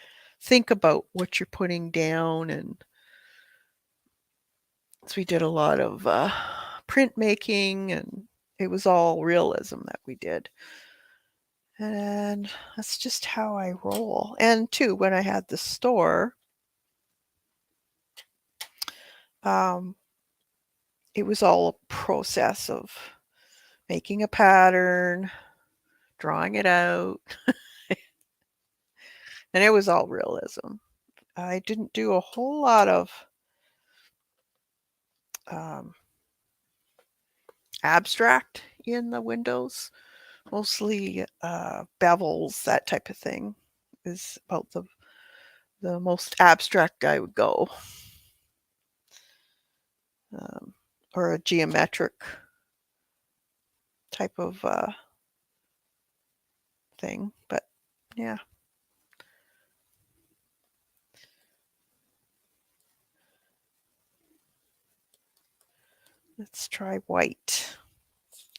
think about what you're putting down. And so we did a lot of printmaking, and it was all realism that we did. And that's just how I roll. And too, when I had the store, um, it was all a process of making a pattern, drawing it out, and it was all realism. I didn't do a whole lot of um, abstract in the windows, mostly bevels, that type of thing is about the most abstract I would go, um, or a geometric type of thing. But yeah, let's try white.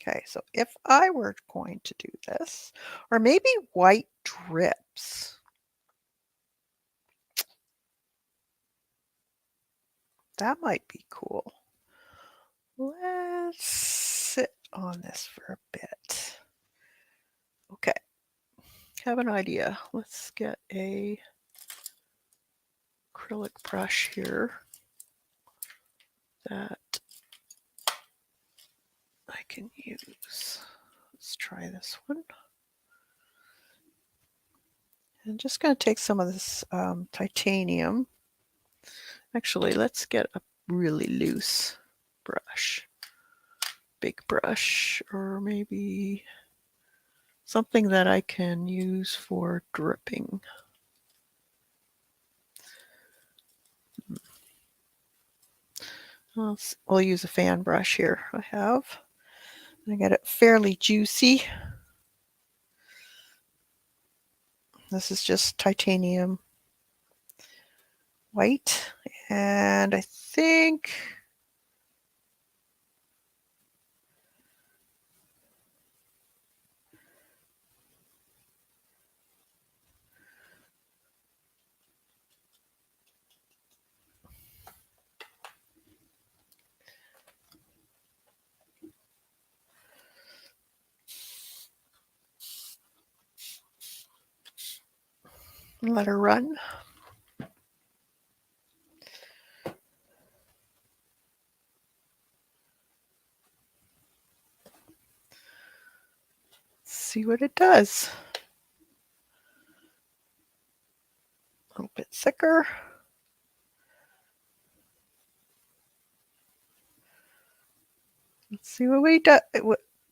Okay, so if I were going to do this, or maybe white drips, that might be cool. Let's sit on this for a bit. Okay, have an idea. Let's get a acrylic brush here that I can use. Let's try this one. I'm just going to take some of this titanium. Actually, let's get a really loose brush. Big brush, or maybe something that I can use for dripping. We'll use a fan brush here. I got it fairly juicy. This is just titanium white, and I think let her run. See what it does. A little bit thicker. Let's see what we do.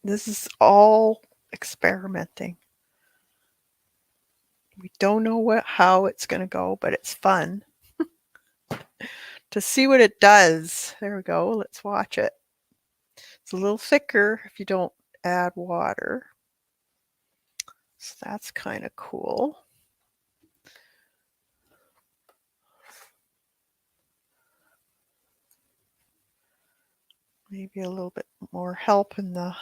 This is all experimenting. We don't know how it's going to go, but it's fun to see what it does. There we go. Let's watch it. It's a little thicker if you don't add water. So that's kind of cool. Maybe a little bit more help in the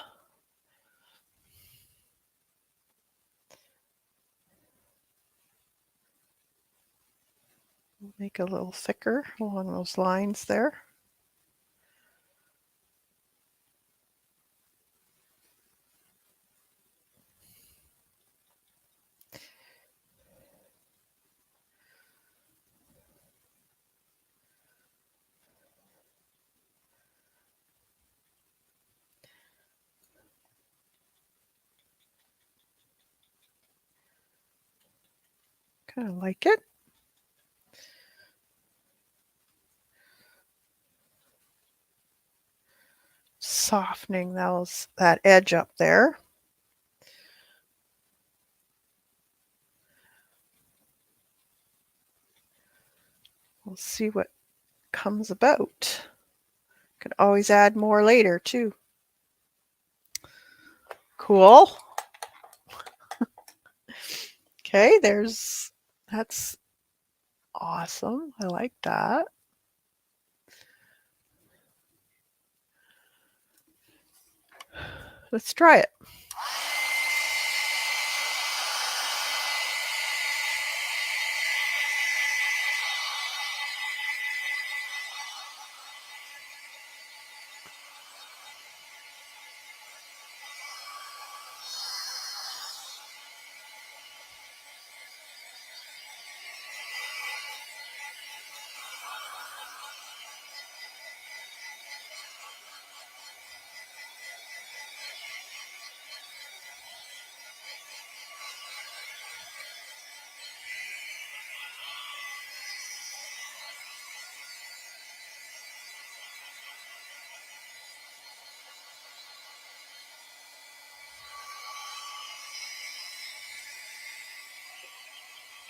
make a little thicker along those lines there. kind of like it. Softening that edge up there. We'll see what comes about. Could always add more later too. Cool. Okay, that's awesome. I like that. Let's try it.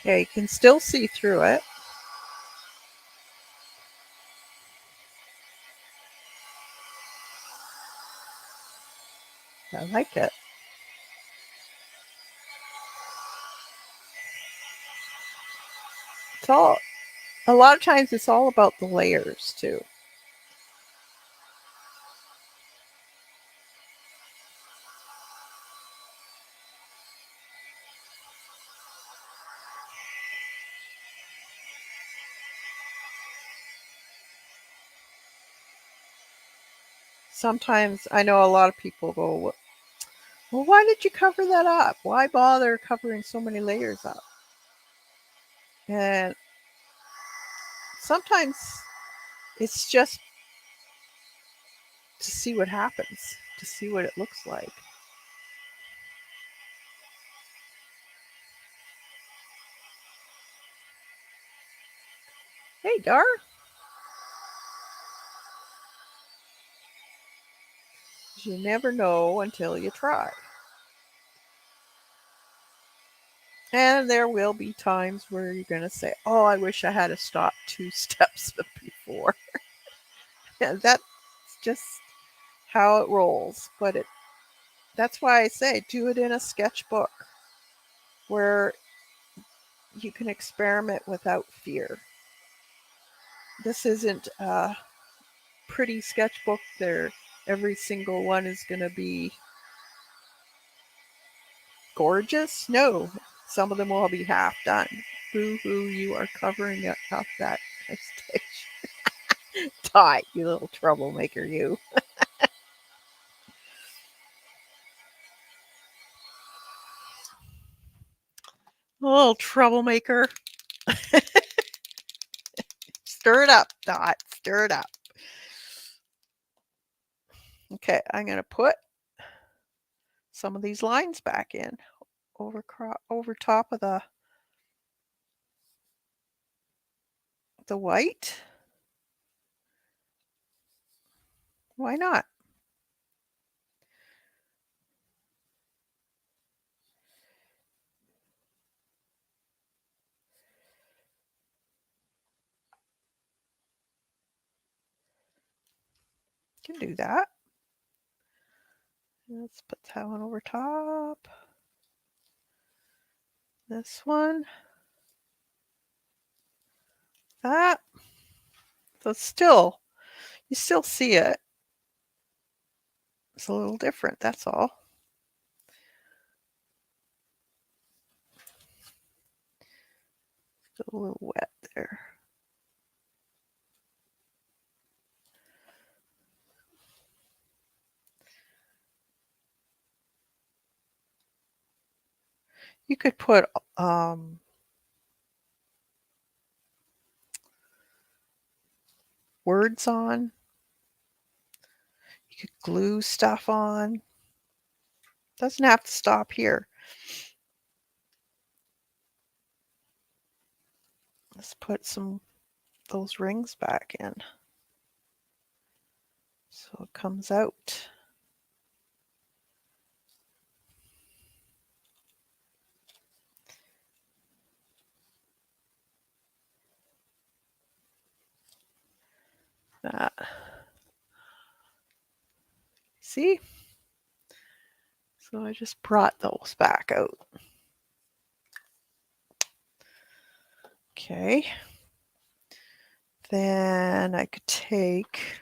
Okay, you can still see through it. I like it. It's all, a lot of times it's all about the layers too. Sometimes I know a lot of people go, well, why did you cover that up? Why bother covering so many layers up? And sometimes it's just to see what happens, to see what it looks like. Hey, Dar. You never know until you try. And there will be times where you're going to say, oh, I wish I had stopped 2 steps before. And that's just how it rolls. But that's why I say do it in a sketchbook where you can experiment without fear. This isn't a pretty sketchbook. Every single one is going to be gorgeous. No, some of them will be half done. Boo hoo, you are covering up that stage. Die, you little troublemaker, you. Little troublemaker. Stir it up, Dot. Stir it up. Okay, I'm going to put some of these lines back in over top of the white. Why not? Can do that. Let's put that one over top. This one. That. So you still see it. It's a little different, that's all. It's a little wet there. You could put words on. You could glue stuff on. Doesn't have to stop here. Let's put those rings back in. So it comes out. That. See? So I just brought those back out. Okay. Then I could take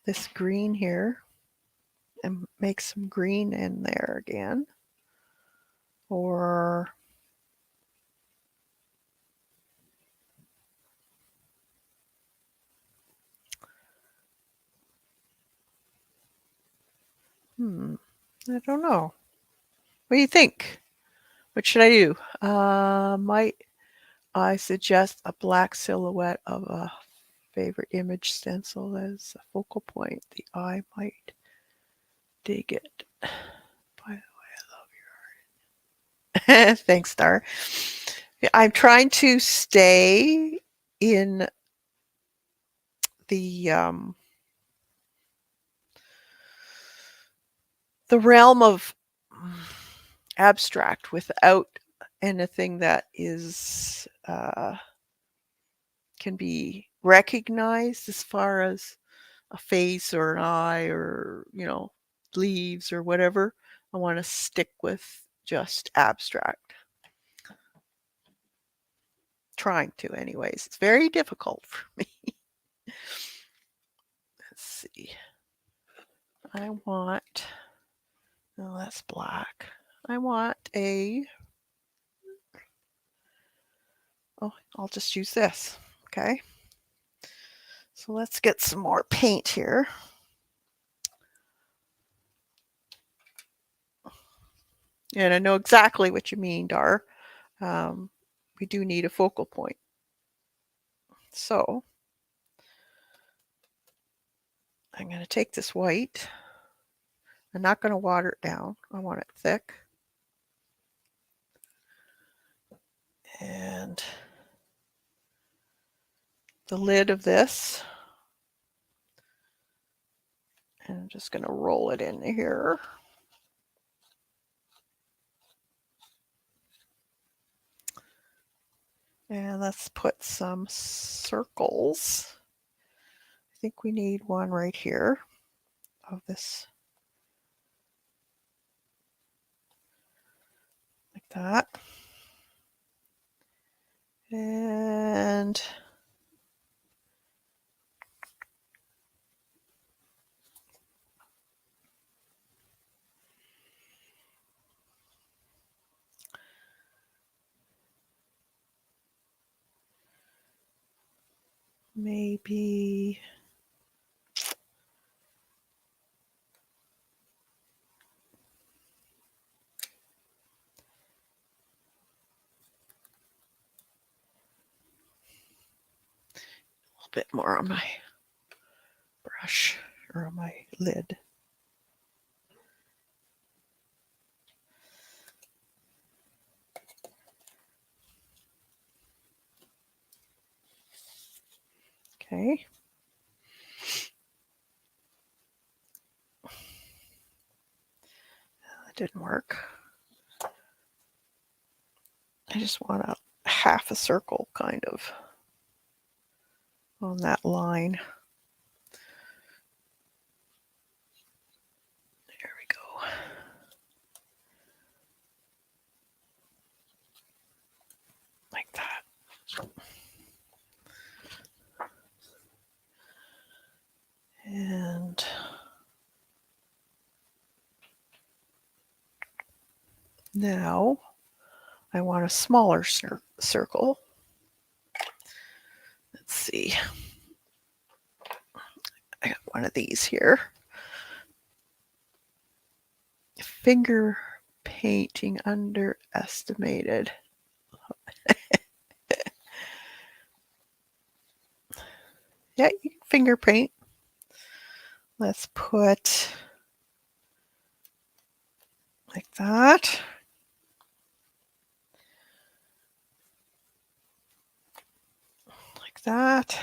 this green here and make some green in there again. Or I don't know. What do you think? What should I do? Might I suggest a black silhouette of a favorite image stencil as a focal point? The eye might dig it. By the way, I love your art. Thanks, Star. I'm trying to stay in the the realm of abstract without anything that is can be recognized as far as a face or an eye or leaves or whatever. I want to stick with just abstract. Trying to, anyways. It's very difficult for me. Let's see. I want. Oh, that's black. I want a. Oh, I'll just use this. Okay. So let's get some more paint here. And I know exactly what you mean, Dar. We do need a focal point. So I'm going to take this white. I'm not going to water it down. I want it thick. And the lid of this. And I'm just going to roll it in here. And let's put some circles. I think we need one right here of this. Like that. And maybe a little bit more on my brush or on my lid. Okay. That didn't work. I just want a half a circle kind of on that line. There we go. Like that. And now I want a smaller circle. Let's see. I got one of these here. Finger painting underestimated. Yeah, you can finger paint. Let's put like that. Like that.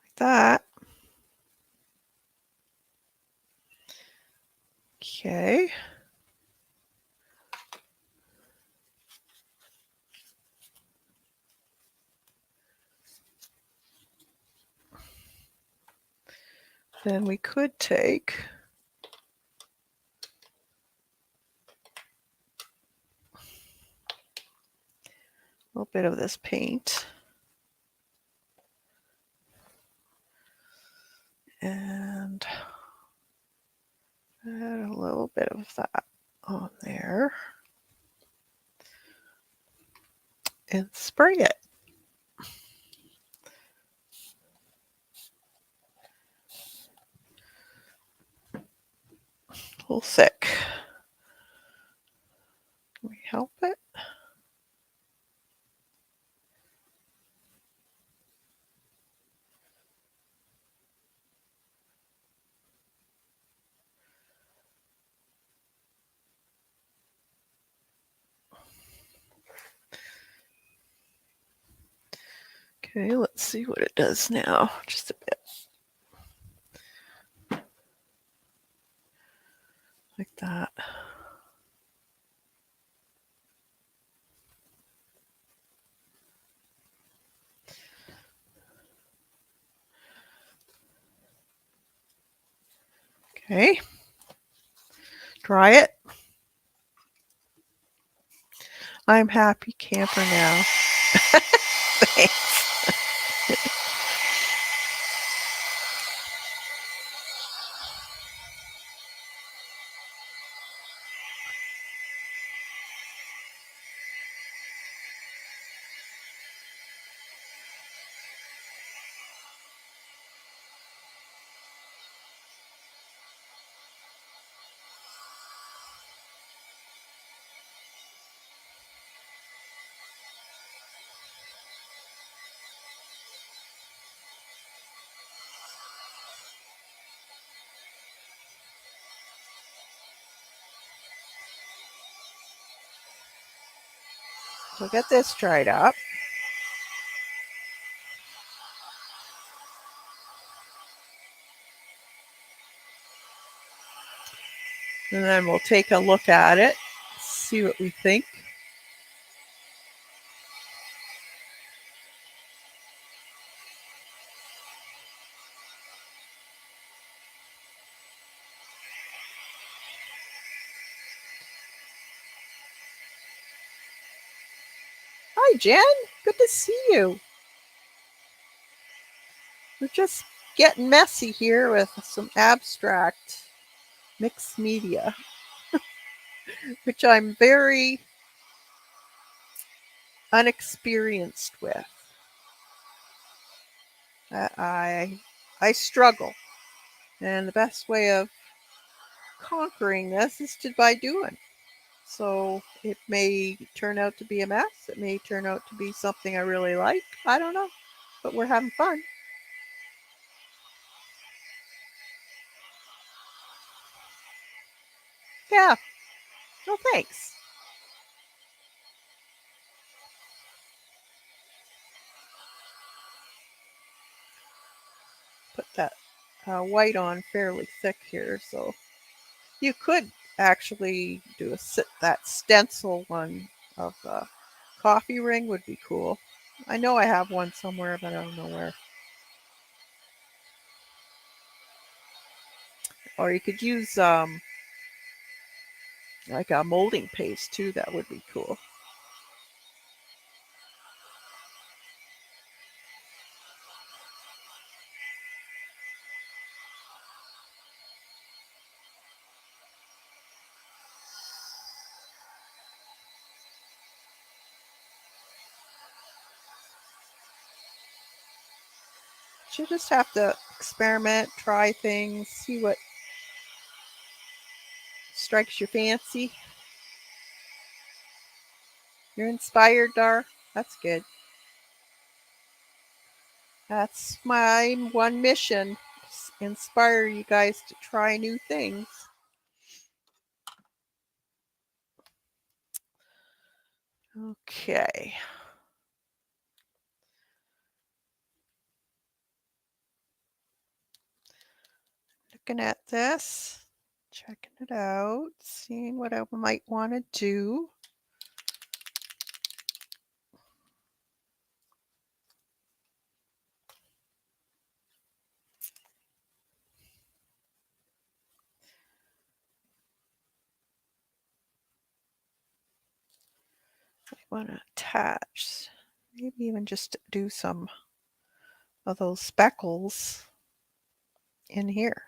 Like that. Okay. Then we could take a little bit of this paint and add a little bit of that on there and spray it. A little thick. Can we help it? Okay, let's see what it does now. Just a bit. Like that. Okay. Dry it. I'm happy camper now. Thanks. So get this dried up. And then we'll take a look at it, see what we think. Hi, Jen. Good to see you. We're just getting messy here with some abstract mixed media, which I'm very unexperienced with. I struggle, and the best way of conquering this is to by doing. So it may turn out to be a mess. It may turn out to be something I really like. I don't know, but we're having fun. Yeah. No thanks. Put that white on fairly thick here, so you could actually do that stencil one of the coffee ring would be cool. I know I have one somewhere, but I don't know where. Or you could use like a molding paste too. That would be cool. You just have to experiment, try things, see what strikes your fancy. You're inspired, Dar. That's good. That's my one mission. Inspire you guys to try new things. Okay. Looking at this, checking it out, seeing what I might want to do. I want to attach, maybe even just do some of those speckles in here,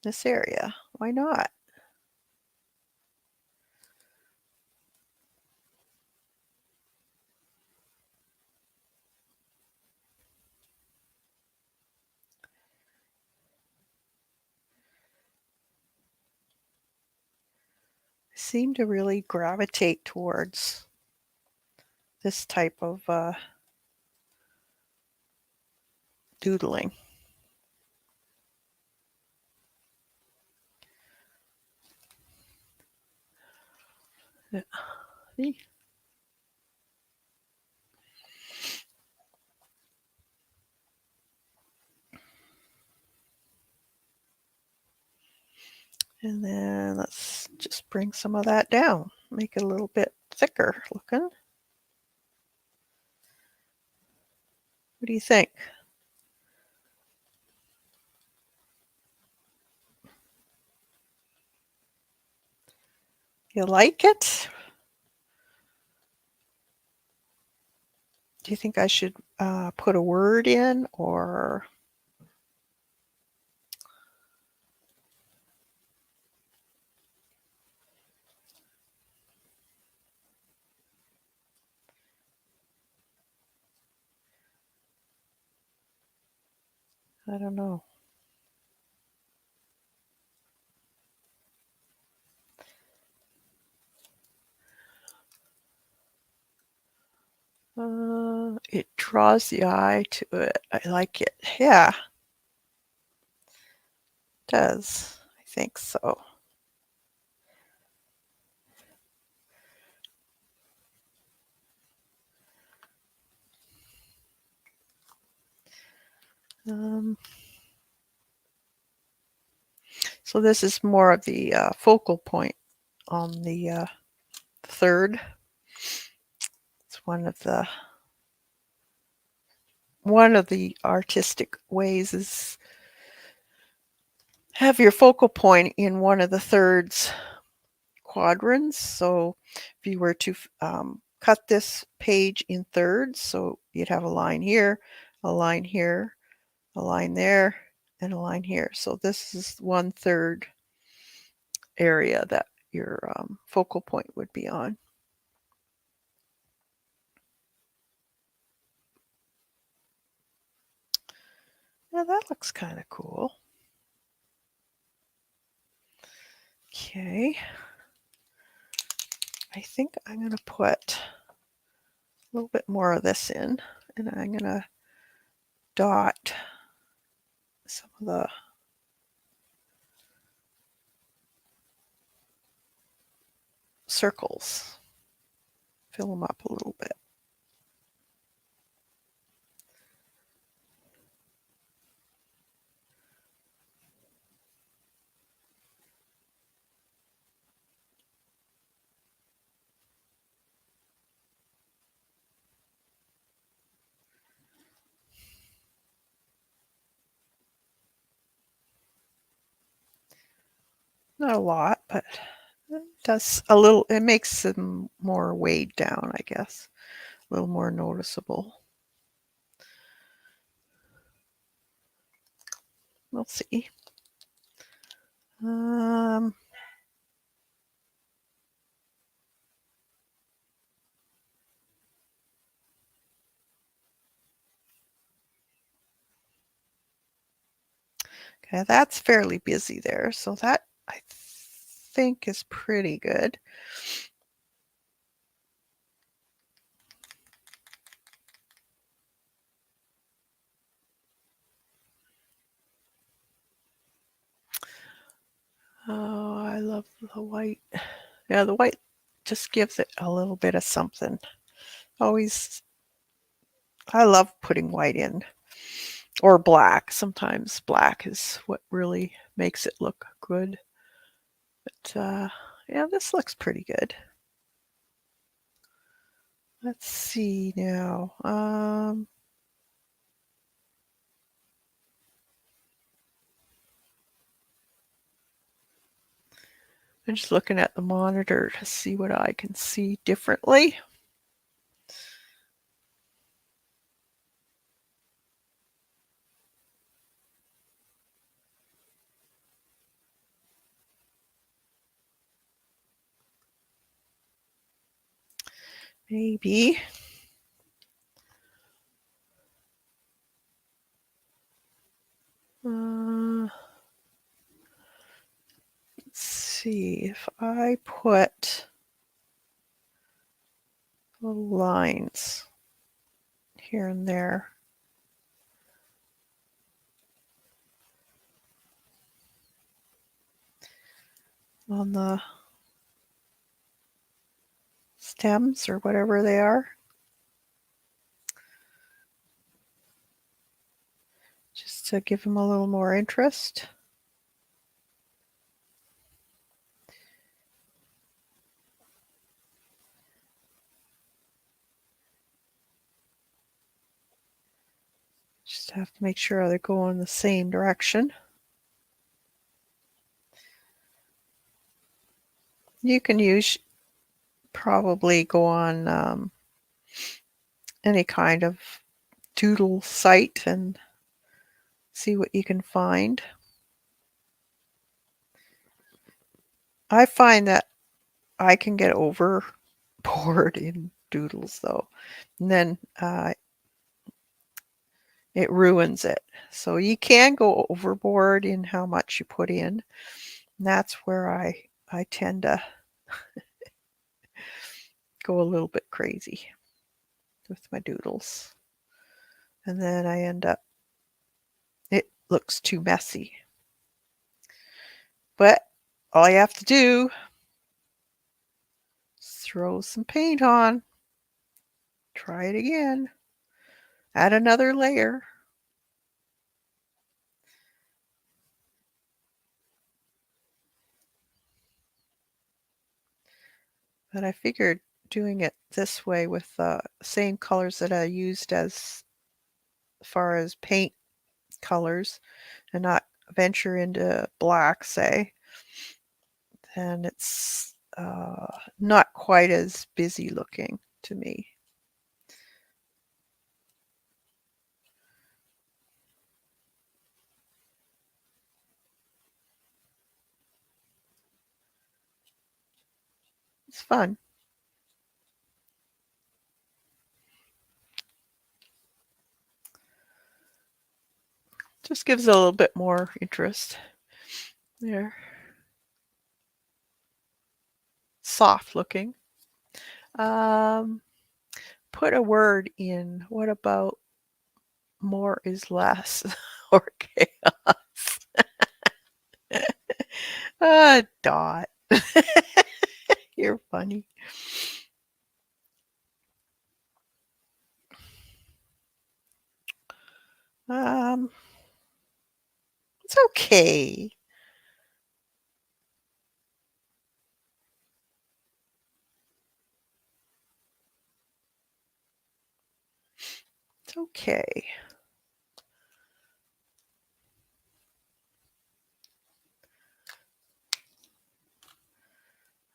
this area. Why not? I seem to really gravitate towards this type of doodling. Yeah. See? And then let's just bring some of that down, make it a little bit thicker looking. What do you think? You like it? Do you think I should put a word in, or I don't know. It draws the eye to it. I like it. Yeah, it does. I think so. Um, so this is more of the focal point on the third. It's one of the artistic ways is have your focal point in one of the thirds quadrants. So if you were to cut this page in thirds, so you'd have a line here, a line here, a line there, and a line here. So this is 1/3 area that your focal point would be on. Now that looks kind of cool. Okay. I think I'm going to put a little bit more of this in, and I'm going to dot some of the circles, fill them up a little bit. Not a lot, but it does a little, it makes them more weighed down, I guess, a little more noticeable. We'll see. Um, okay, that's fairly busy there, so that I think is pretty good. Oh, I love the white. Yeah, the white just gives it a little bit of something. Always, I love putting white in, or black. Sometimes black is what really makes it look good. But yeah, this looks pretty good. Let's see now. I'm just looking at the monitor to see what I can see differently. Maybe. Let's see if I put little lines here and there. On the stems or whatever they are. Just to give them a little more interest. Just have to make sure they go in the same direction. You can probably go on any kind of doodle site and see what you can find. I find that I can get overboard in doodles though, and then it ruins it. So you can go overboard in how much you put in. And that's where I tend to go a little bit crazy with my doodles. And then I end up, it looks too messy. But all you have to do is throw some paint on, try it again, add another layer. But I figured doing it this way with the same colors that I used as far as paint colors and not venture into black, say, then it's not quite as busy looking to me. It's fun. Just gives it a little bit more interest. There. Soft looking. Put a word in. What about more is less or chaos? Dot. You're funny. It's okay. It's okay.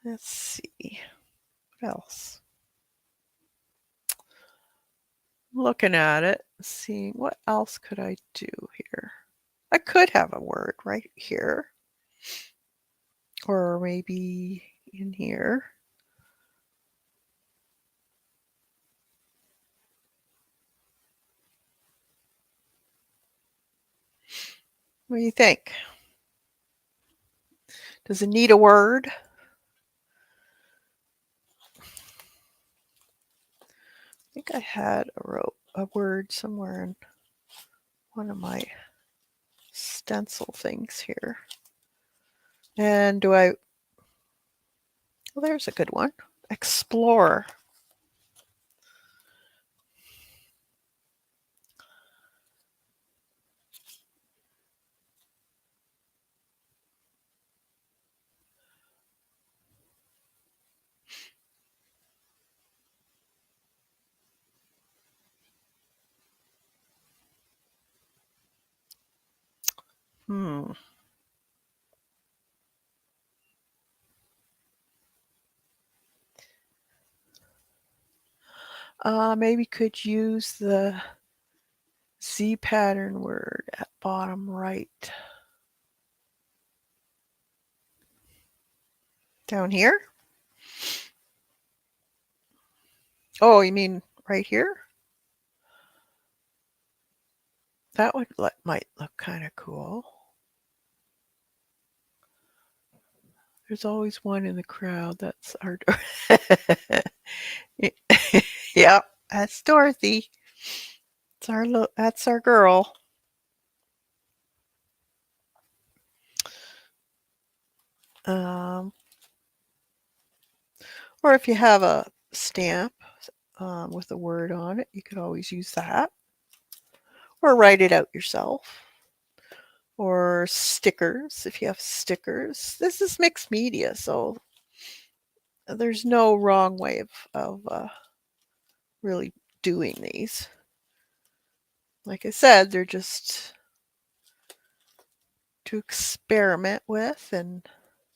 Let's see. What else? Looking at it, seeing what else could I do here. I could have a word right here. Or maybe in here. What do you think? Does it need a word? I think I had a word somewhere in one of my stencil things here. And well, there's a good one. explore. Hmm. Maybe could use the Z pattern word at bottom right. Down here? Oh, you mean right here? That would might look kind of cool. There's always one in the crowd. That's our. Yep, that's Dorothy. That's our girl. Um, or if you have a stamp with a word on it, you could always use that. Or write it out yourself. Or stickers, if you have stickers. This is mixed media, so there's no wrong way of really doing these. Like I said, they're just to experiment with and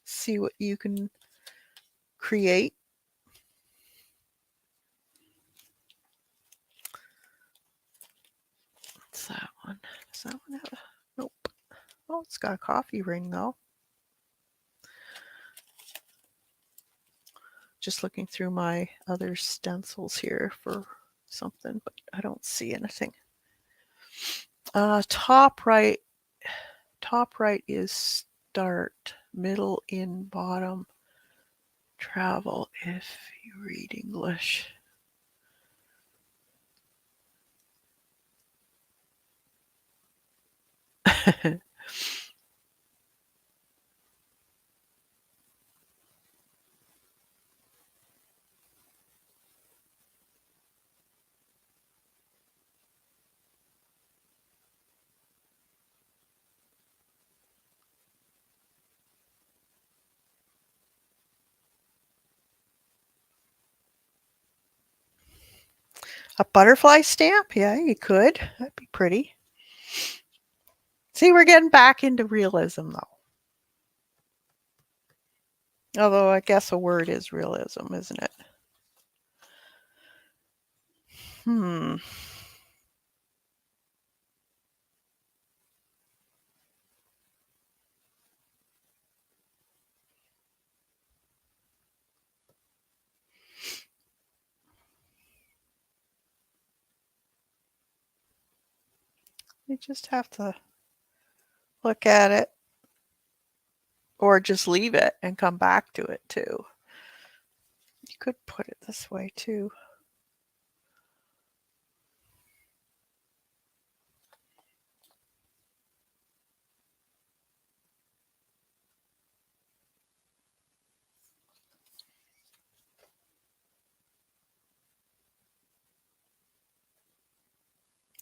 see what you can create. What's that one? Does that one have a... Nope. Oh, it's got a coffee ring though. Just looking through my other stencils here for something, but I don't see anything. Top right is start, middle in, bottom travel if you read English. A butterfly stamp? Yeah, you could. That'd be pretty. See, we're getting back into realism though. Although I guess a word is realism, isn't it? Hmm. You just have to look at it or just leave it and come back to it too. You could put it this way too.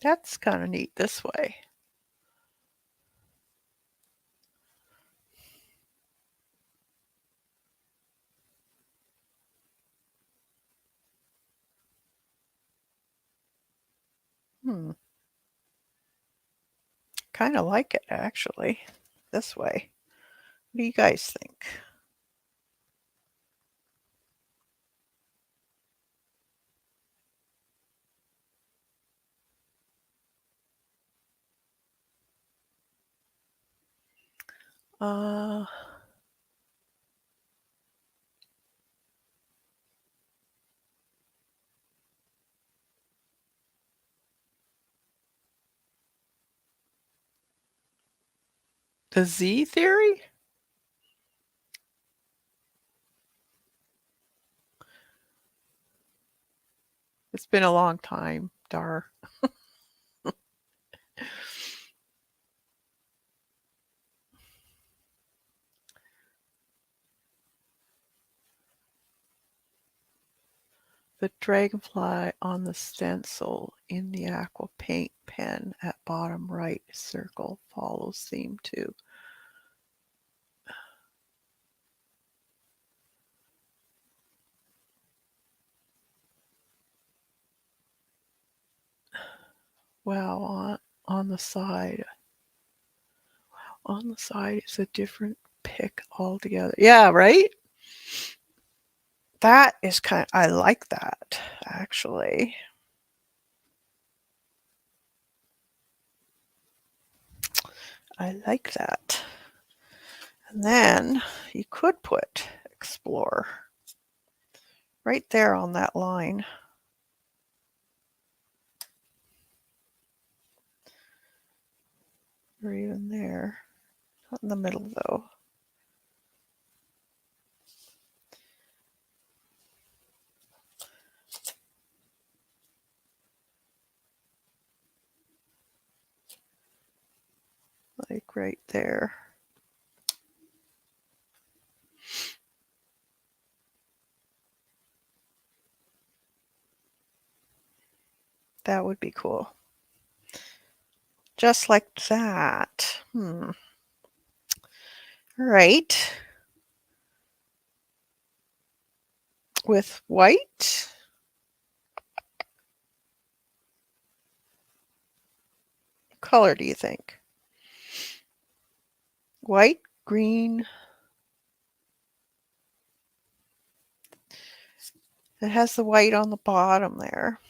That's kind of neat this way. Hmm. Kind of like it actually, this way. What do you guys think? Uh, the Z theory? It's been a long time, Dar. The dragonfly on the stencil in the aqua paint pen at bottom right circle follows theme 2. Wow, on the side. On the side is a different pick altogether. Yeah, right? That is I like that, actually. I like that. And then you could put explore right there on that line. Or even there. Not in the middle, though. Like right there. That would be cool. Just like that. All right. With white. What color do you think? White, green. It has the white on the bottom there.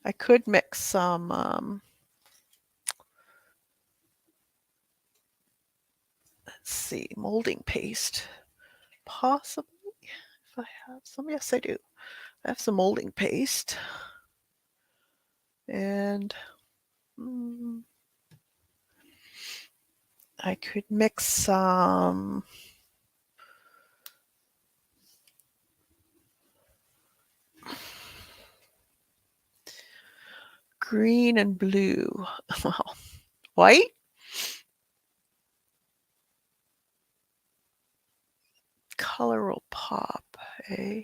I could mix some, let's see, molding paste. Possibly, if I have some. Yes, I do. I have some molding paste. And I could mix some green and blue. Well, white. Color will pop, eh?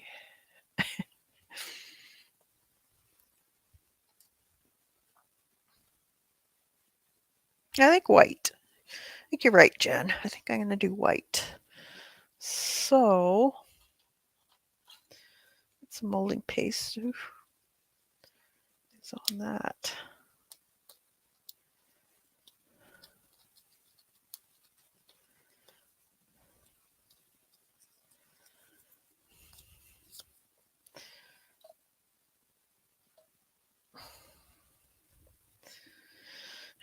I think white. I think you're right, Jen. I think I'm going to do white. So, some molding paste is on that.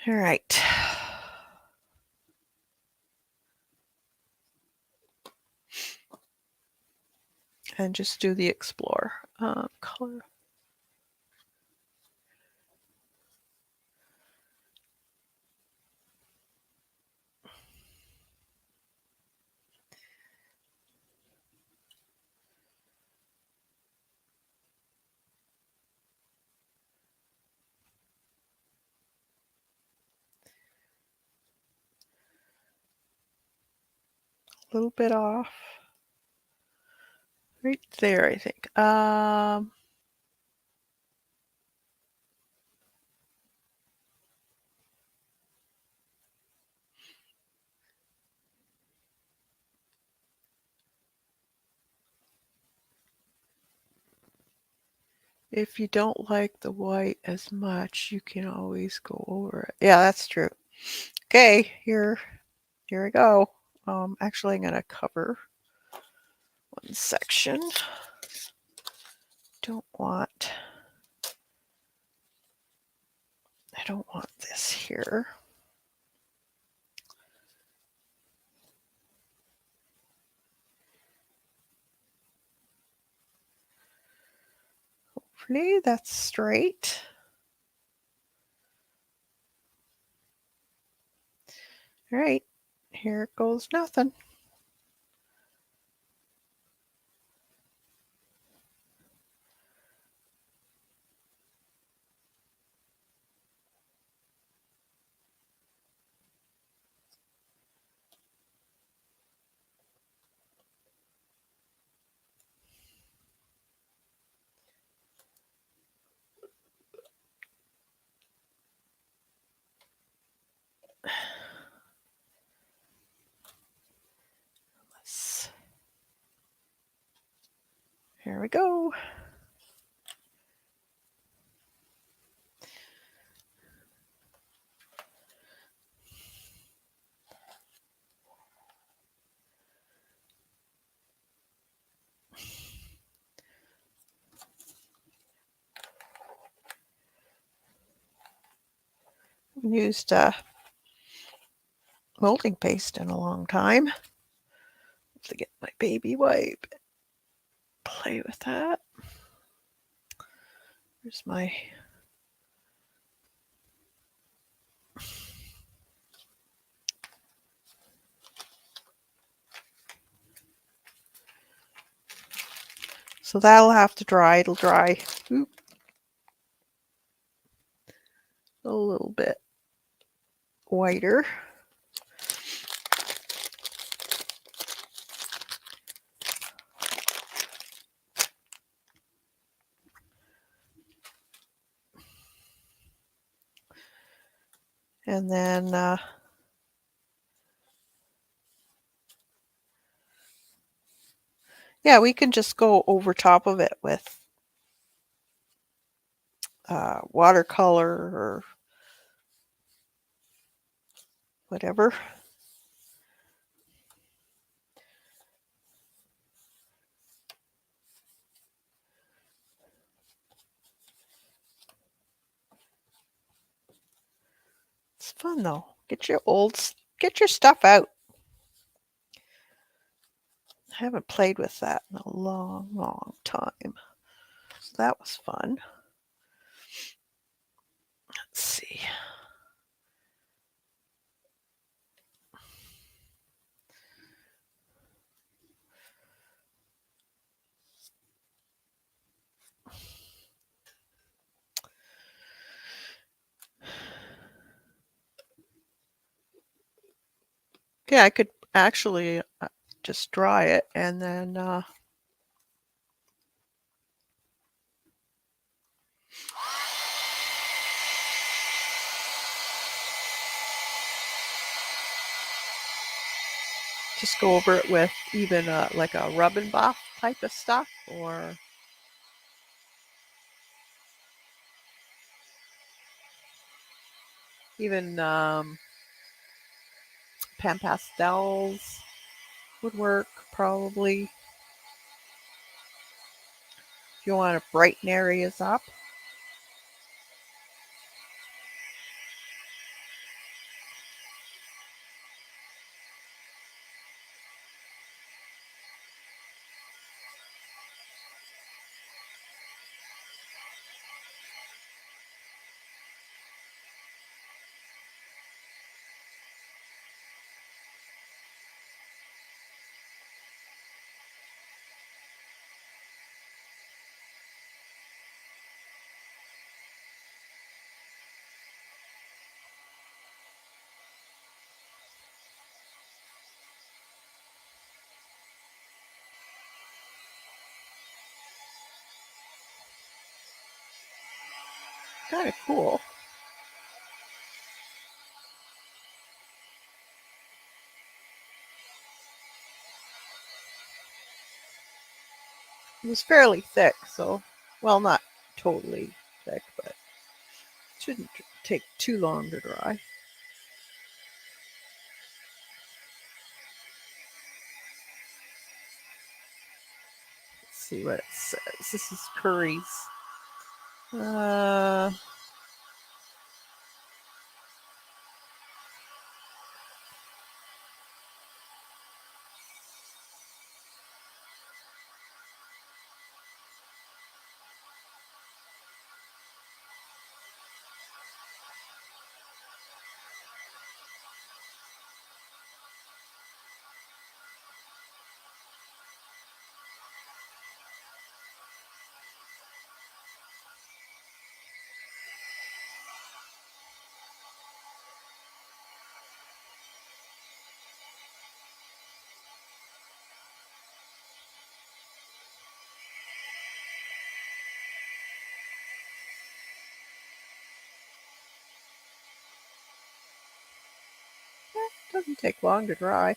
All right. And just do the explore color. A little bit off. Right there, I think. If you don't like the white as much, you can always go over it. Yeah, that's true. Okay, here we go. Actually, I'm going to cover one section. I don't want this here. Hopefully that's straight. All right, here goes nothing. Here we go. Haven't used molding paste in a long time. Have to get my baby wipe. Play with that. Here's my so that'll have to dry. It'll dry a little bit whiter. And then yeah, we can just go over top of it with watercolor or whatever. It's fun though. Get your stuff out. I haven't played with that in a long, long time. So that was fun. Let's see. Yeah, I could actually just dry it and then just go over it with even like a rub and buff type of stuff, or even pan pastels would work probably if you want to brighten areas up. Kind of cool. It was fairly thick, so, well, not totally thick, but it shouldn't take too long to dry. Let's see what it says. This is Curry's. Uh, doesn't take long to dry.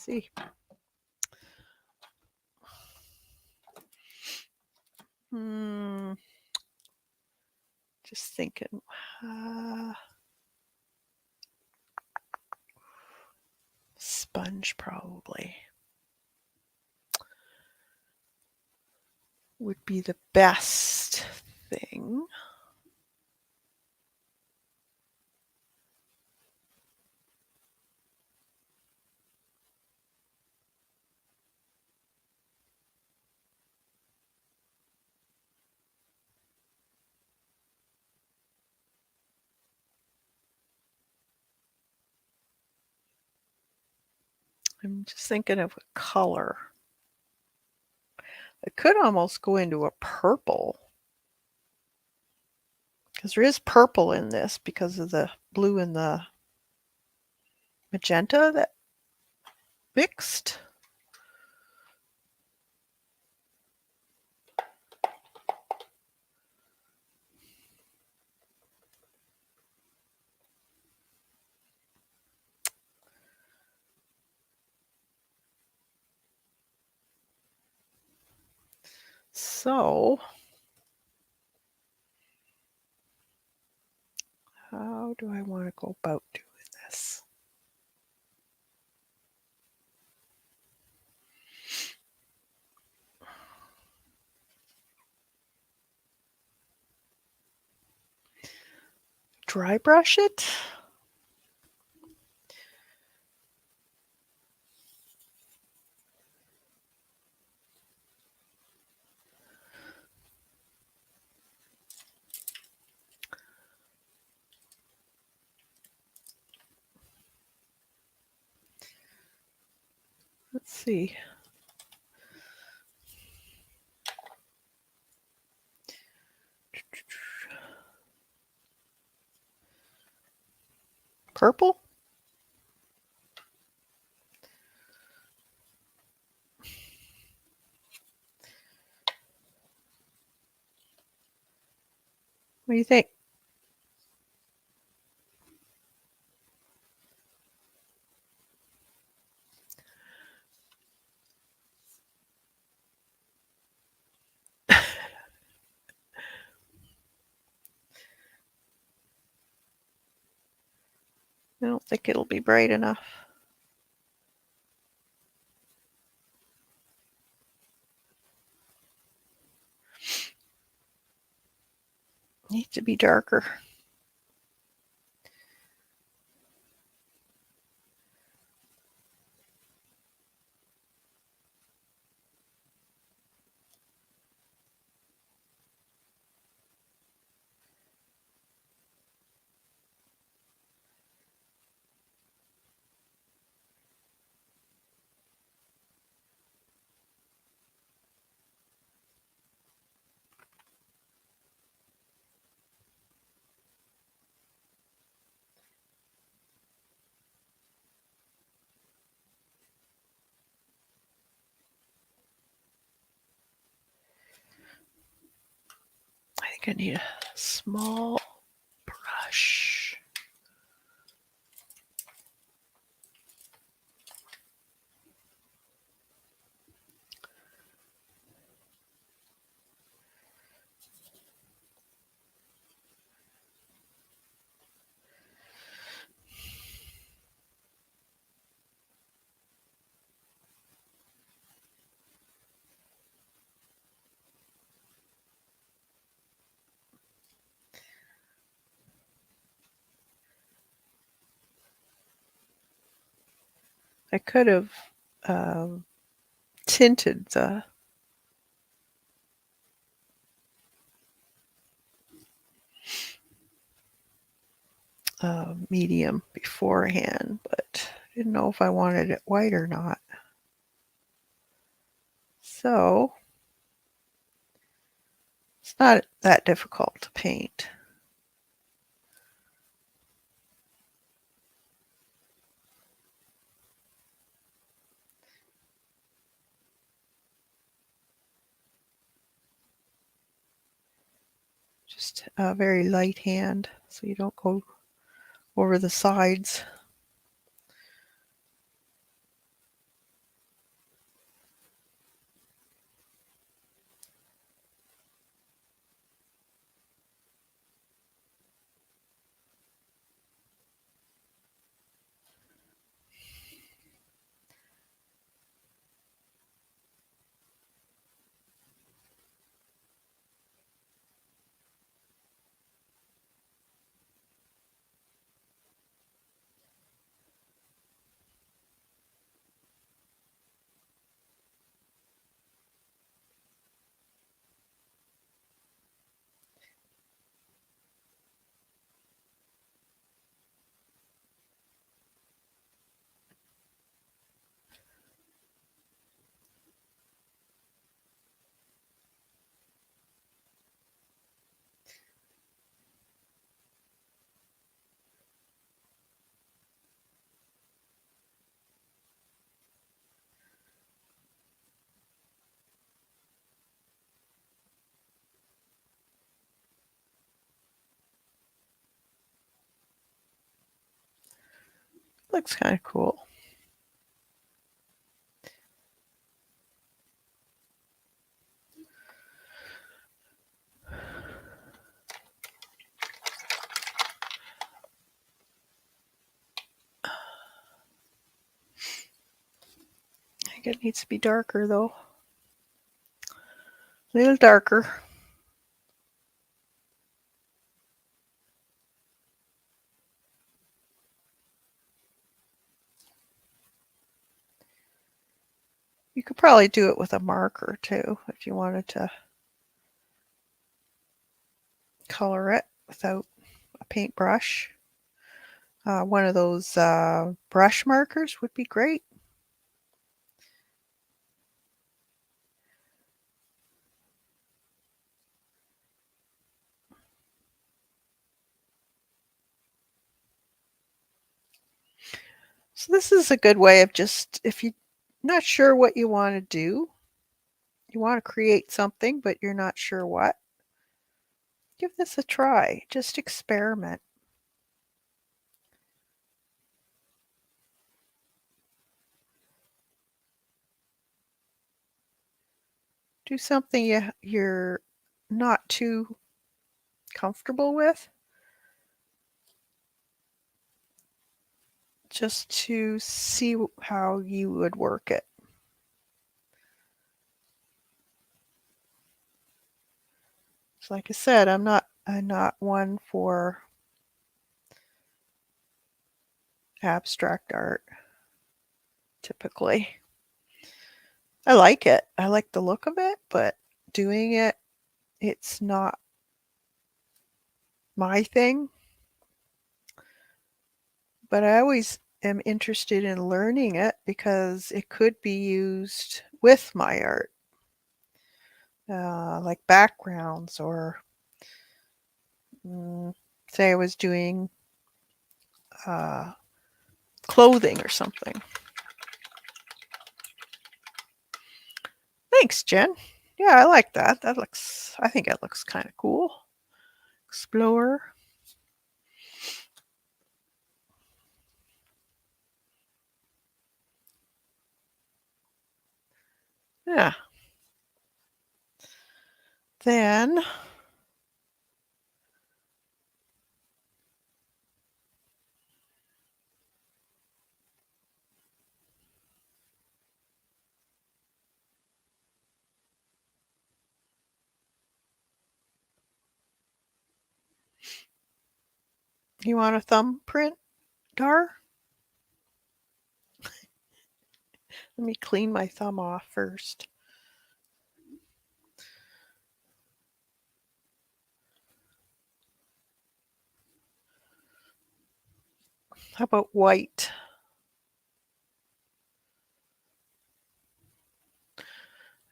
see. Hmm, just thinking. Sponge probably would be the best thing. I'm just thinking of a color. It could almost go into a purple because there is purple in this because of the blue and the magenta that mixed. So, how do I want to go about doing this? Dry brush it? Let's see. Purple? What do you think? I don't think it'll be bright enough. Needs to be darker. I think I need a small brush. I could have tinted the medium beforehand, but didn't know if I wanted it white or not. So it's not that difficult to paint. Just a very light hand so you don't go over the sides. Looks kind of cool. I think it needs to be darker though. A little darker. You could probably do it with a marker too if you wanted to color it without a paintbrush. One of those brush markers would be great. So this is a good way of just, if you're not sure what you want to do, you want to create something, but you're not sure what, give this a try. Just experiment. Do something you're not too comfortable with, just to see how you would work it. So like I said, I'm not one for abstract art typically. I like it. I like the look of it, but doing it, it's not my thing. But I always am interested in learning it because it could be used with my art, like backgrounds or say I was doing uh, clothing or something. Thanks, Jen. Yeah, I like that. I think it looks kind of cool. Explorer. Yeah. Then you want a thumbprint, Dar? Let me clean my thumb off first. How about white?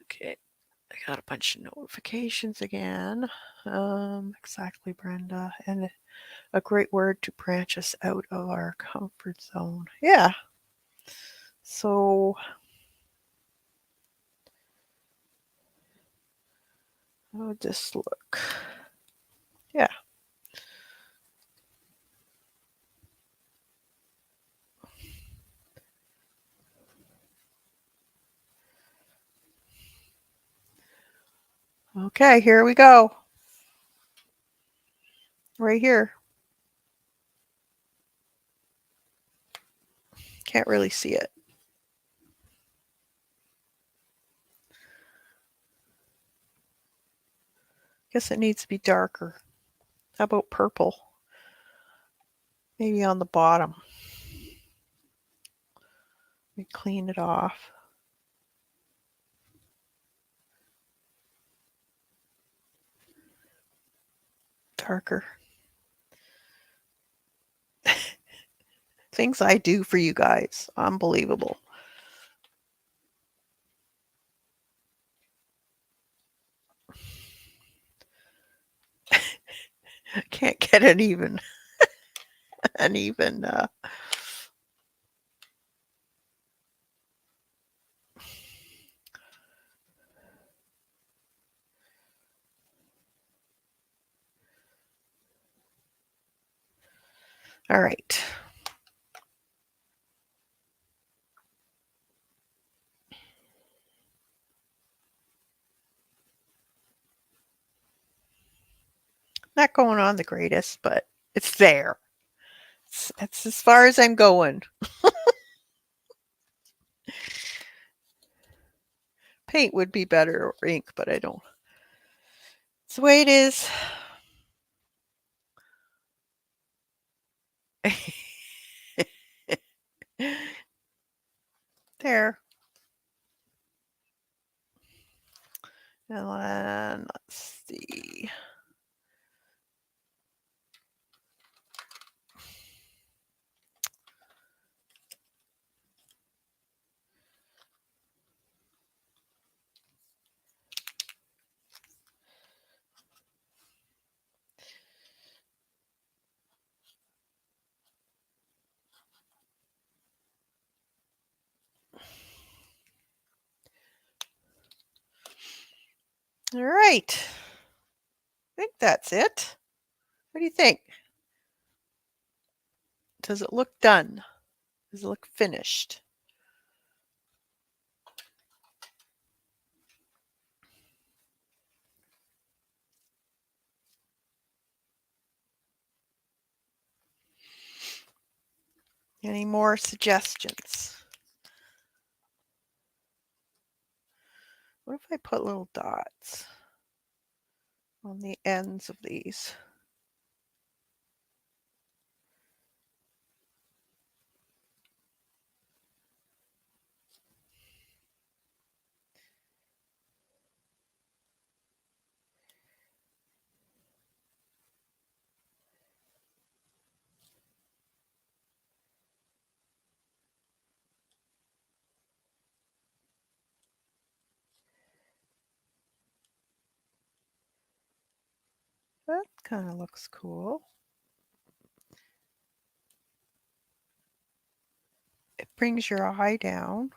Okay, I got a bunch of notifications again. Exactly, Brenda. And a great word to branch us out of our comfort zone. Yeah. So, how would this look? Yeah. Okay, here we go. Right here. Can't really see it. Guess it needs to be darker. How about purple? Maybe on the bottom. Let me clean it off. Darker. Things I do for you guys. Unbelievable. I can't get an even an even all right. Not going on the greatest, but it's there. It's as far as I'm going. Paint would be better or ink, but I don't. It's the way it is. There. And then let's see. All right. I think that's it. What do you think? Does it look done? Does it look finished? Any more suggestions? What if I put little dots on the ends of these? That kind of looks cool. It brings your eye down.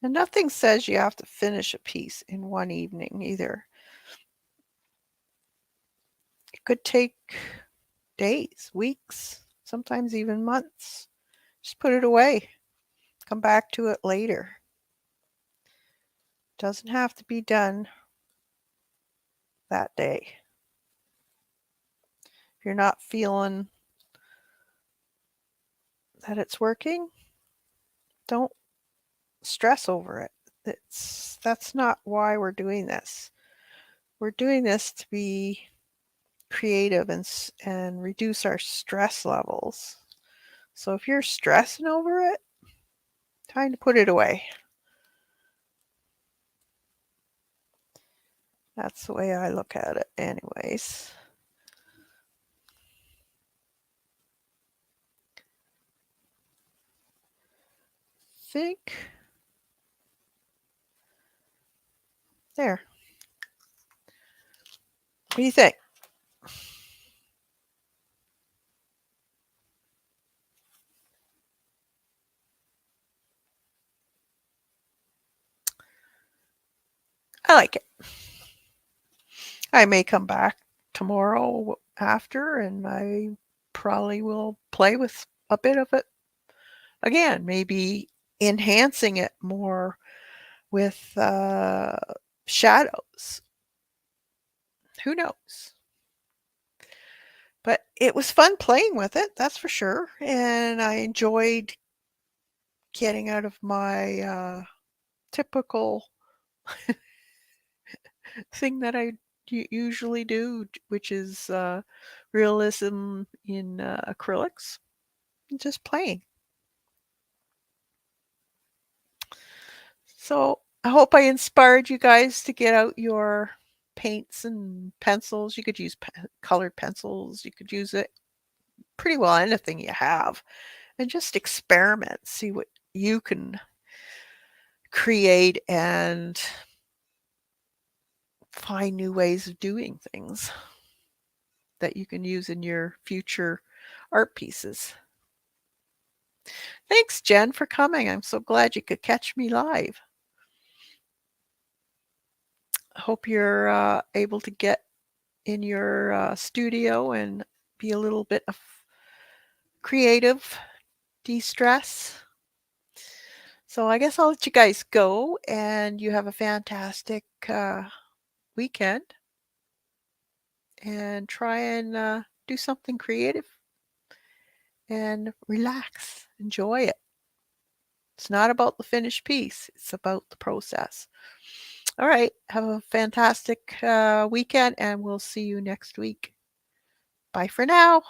And nothing says you have to finish a piece in one evening either. It could take days, weeks, sometimes even months. Just put it away. Come back to it later. Doesn't have to be done that day. If you're not feeling that it's working, don't stress over it. That's not why we're doing this. We're doing this to be creative and reduce our stress levels. So if you're stressing over it, time to put it away. That's the way I look at it anyways. Think there. What do you think? I like it. I may come back tomorrow after and I probably will play with a bit of it again, maybe enhancing it more with shadows. Who knows? But it was fun playing with it, that's for sure. And I enjoyed getting out of my typical thing that I usually do, which is realism in acrylics, just playing. So I hope I inspired you guys to get out your paints and pencils. You could use colored pencils. You could use it pretty well anything you have, and just experiment. See what you can create and find new ways of doing things that you can use in your future art pieces. Thanks, Jen, for coming. I'm so glad you could catch me live. I hope you're able to get in your studio and be a little bit of creative, de-stress. So I guess I'll let you guys go and you have a fantastic weekend and try and do something creative and relax. Enjoy it. It's not about the finished piece, it's about the process. All right. Have a fantastic weekend and we'll see you next week. Bye for now.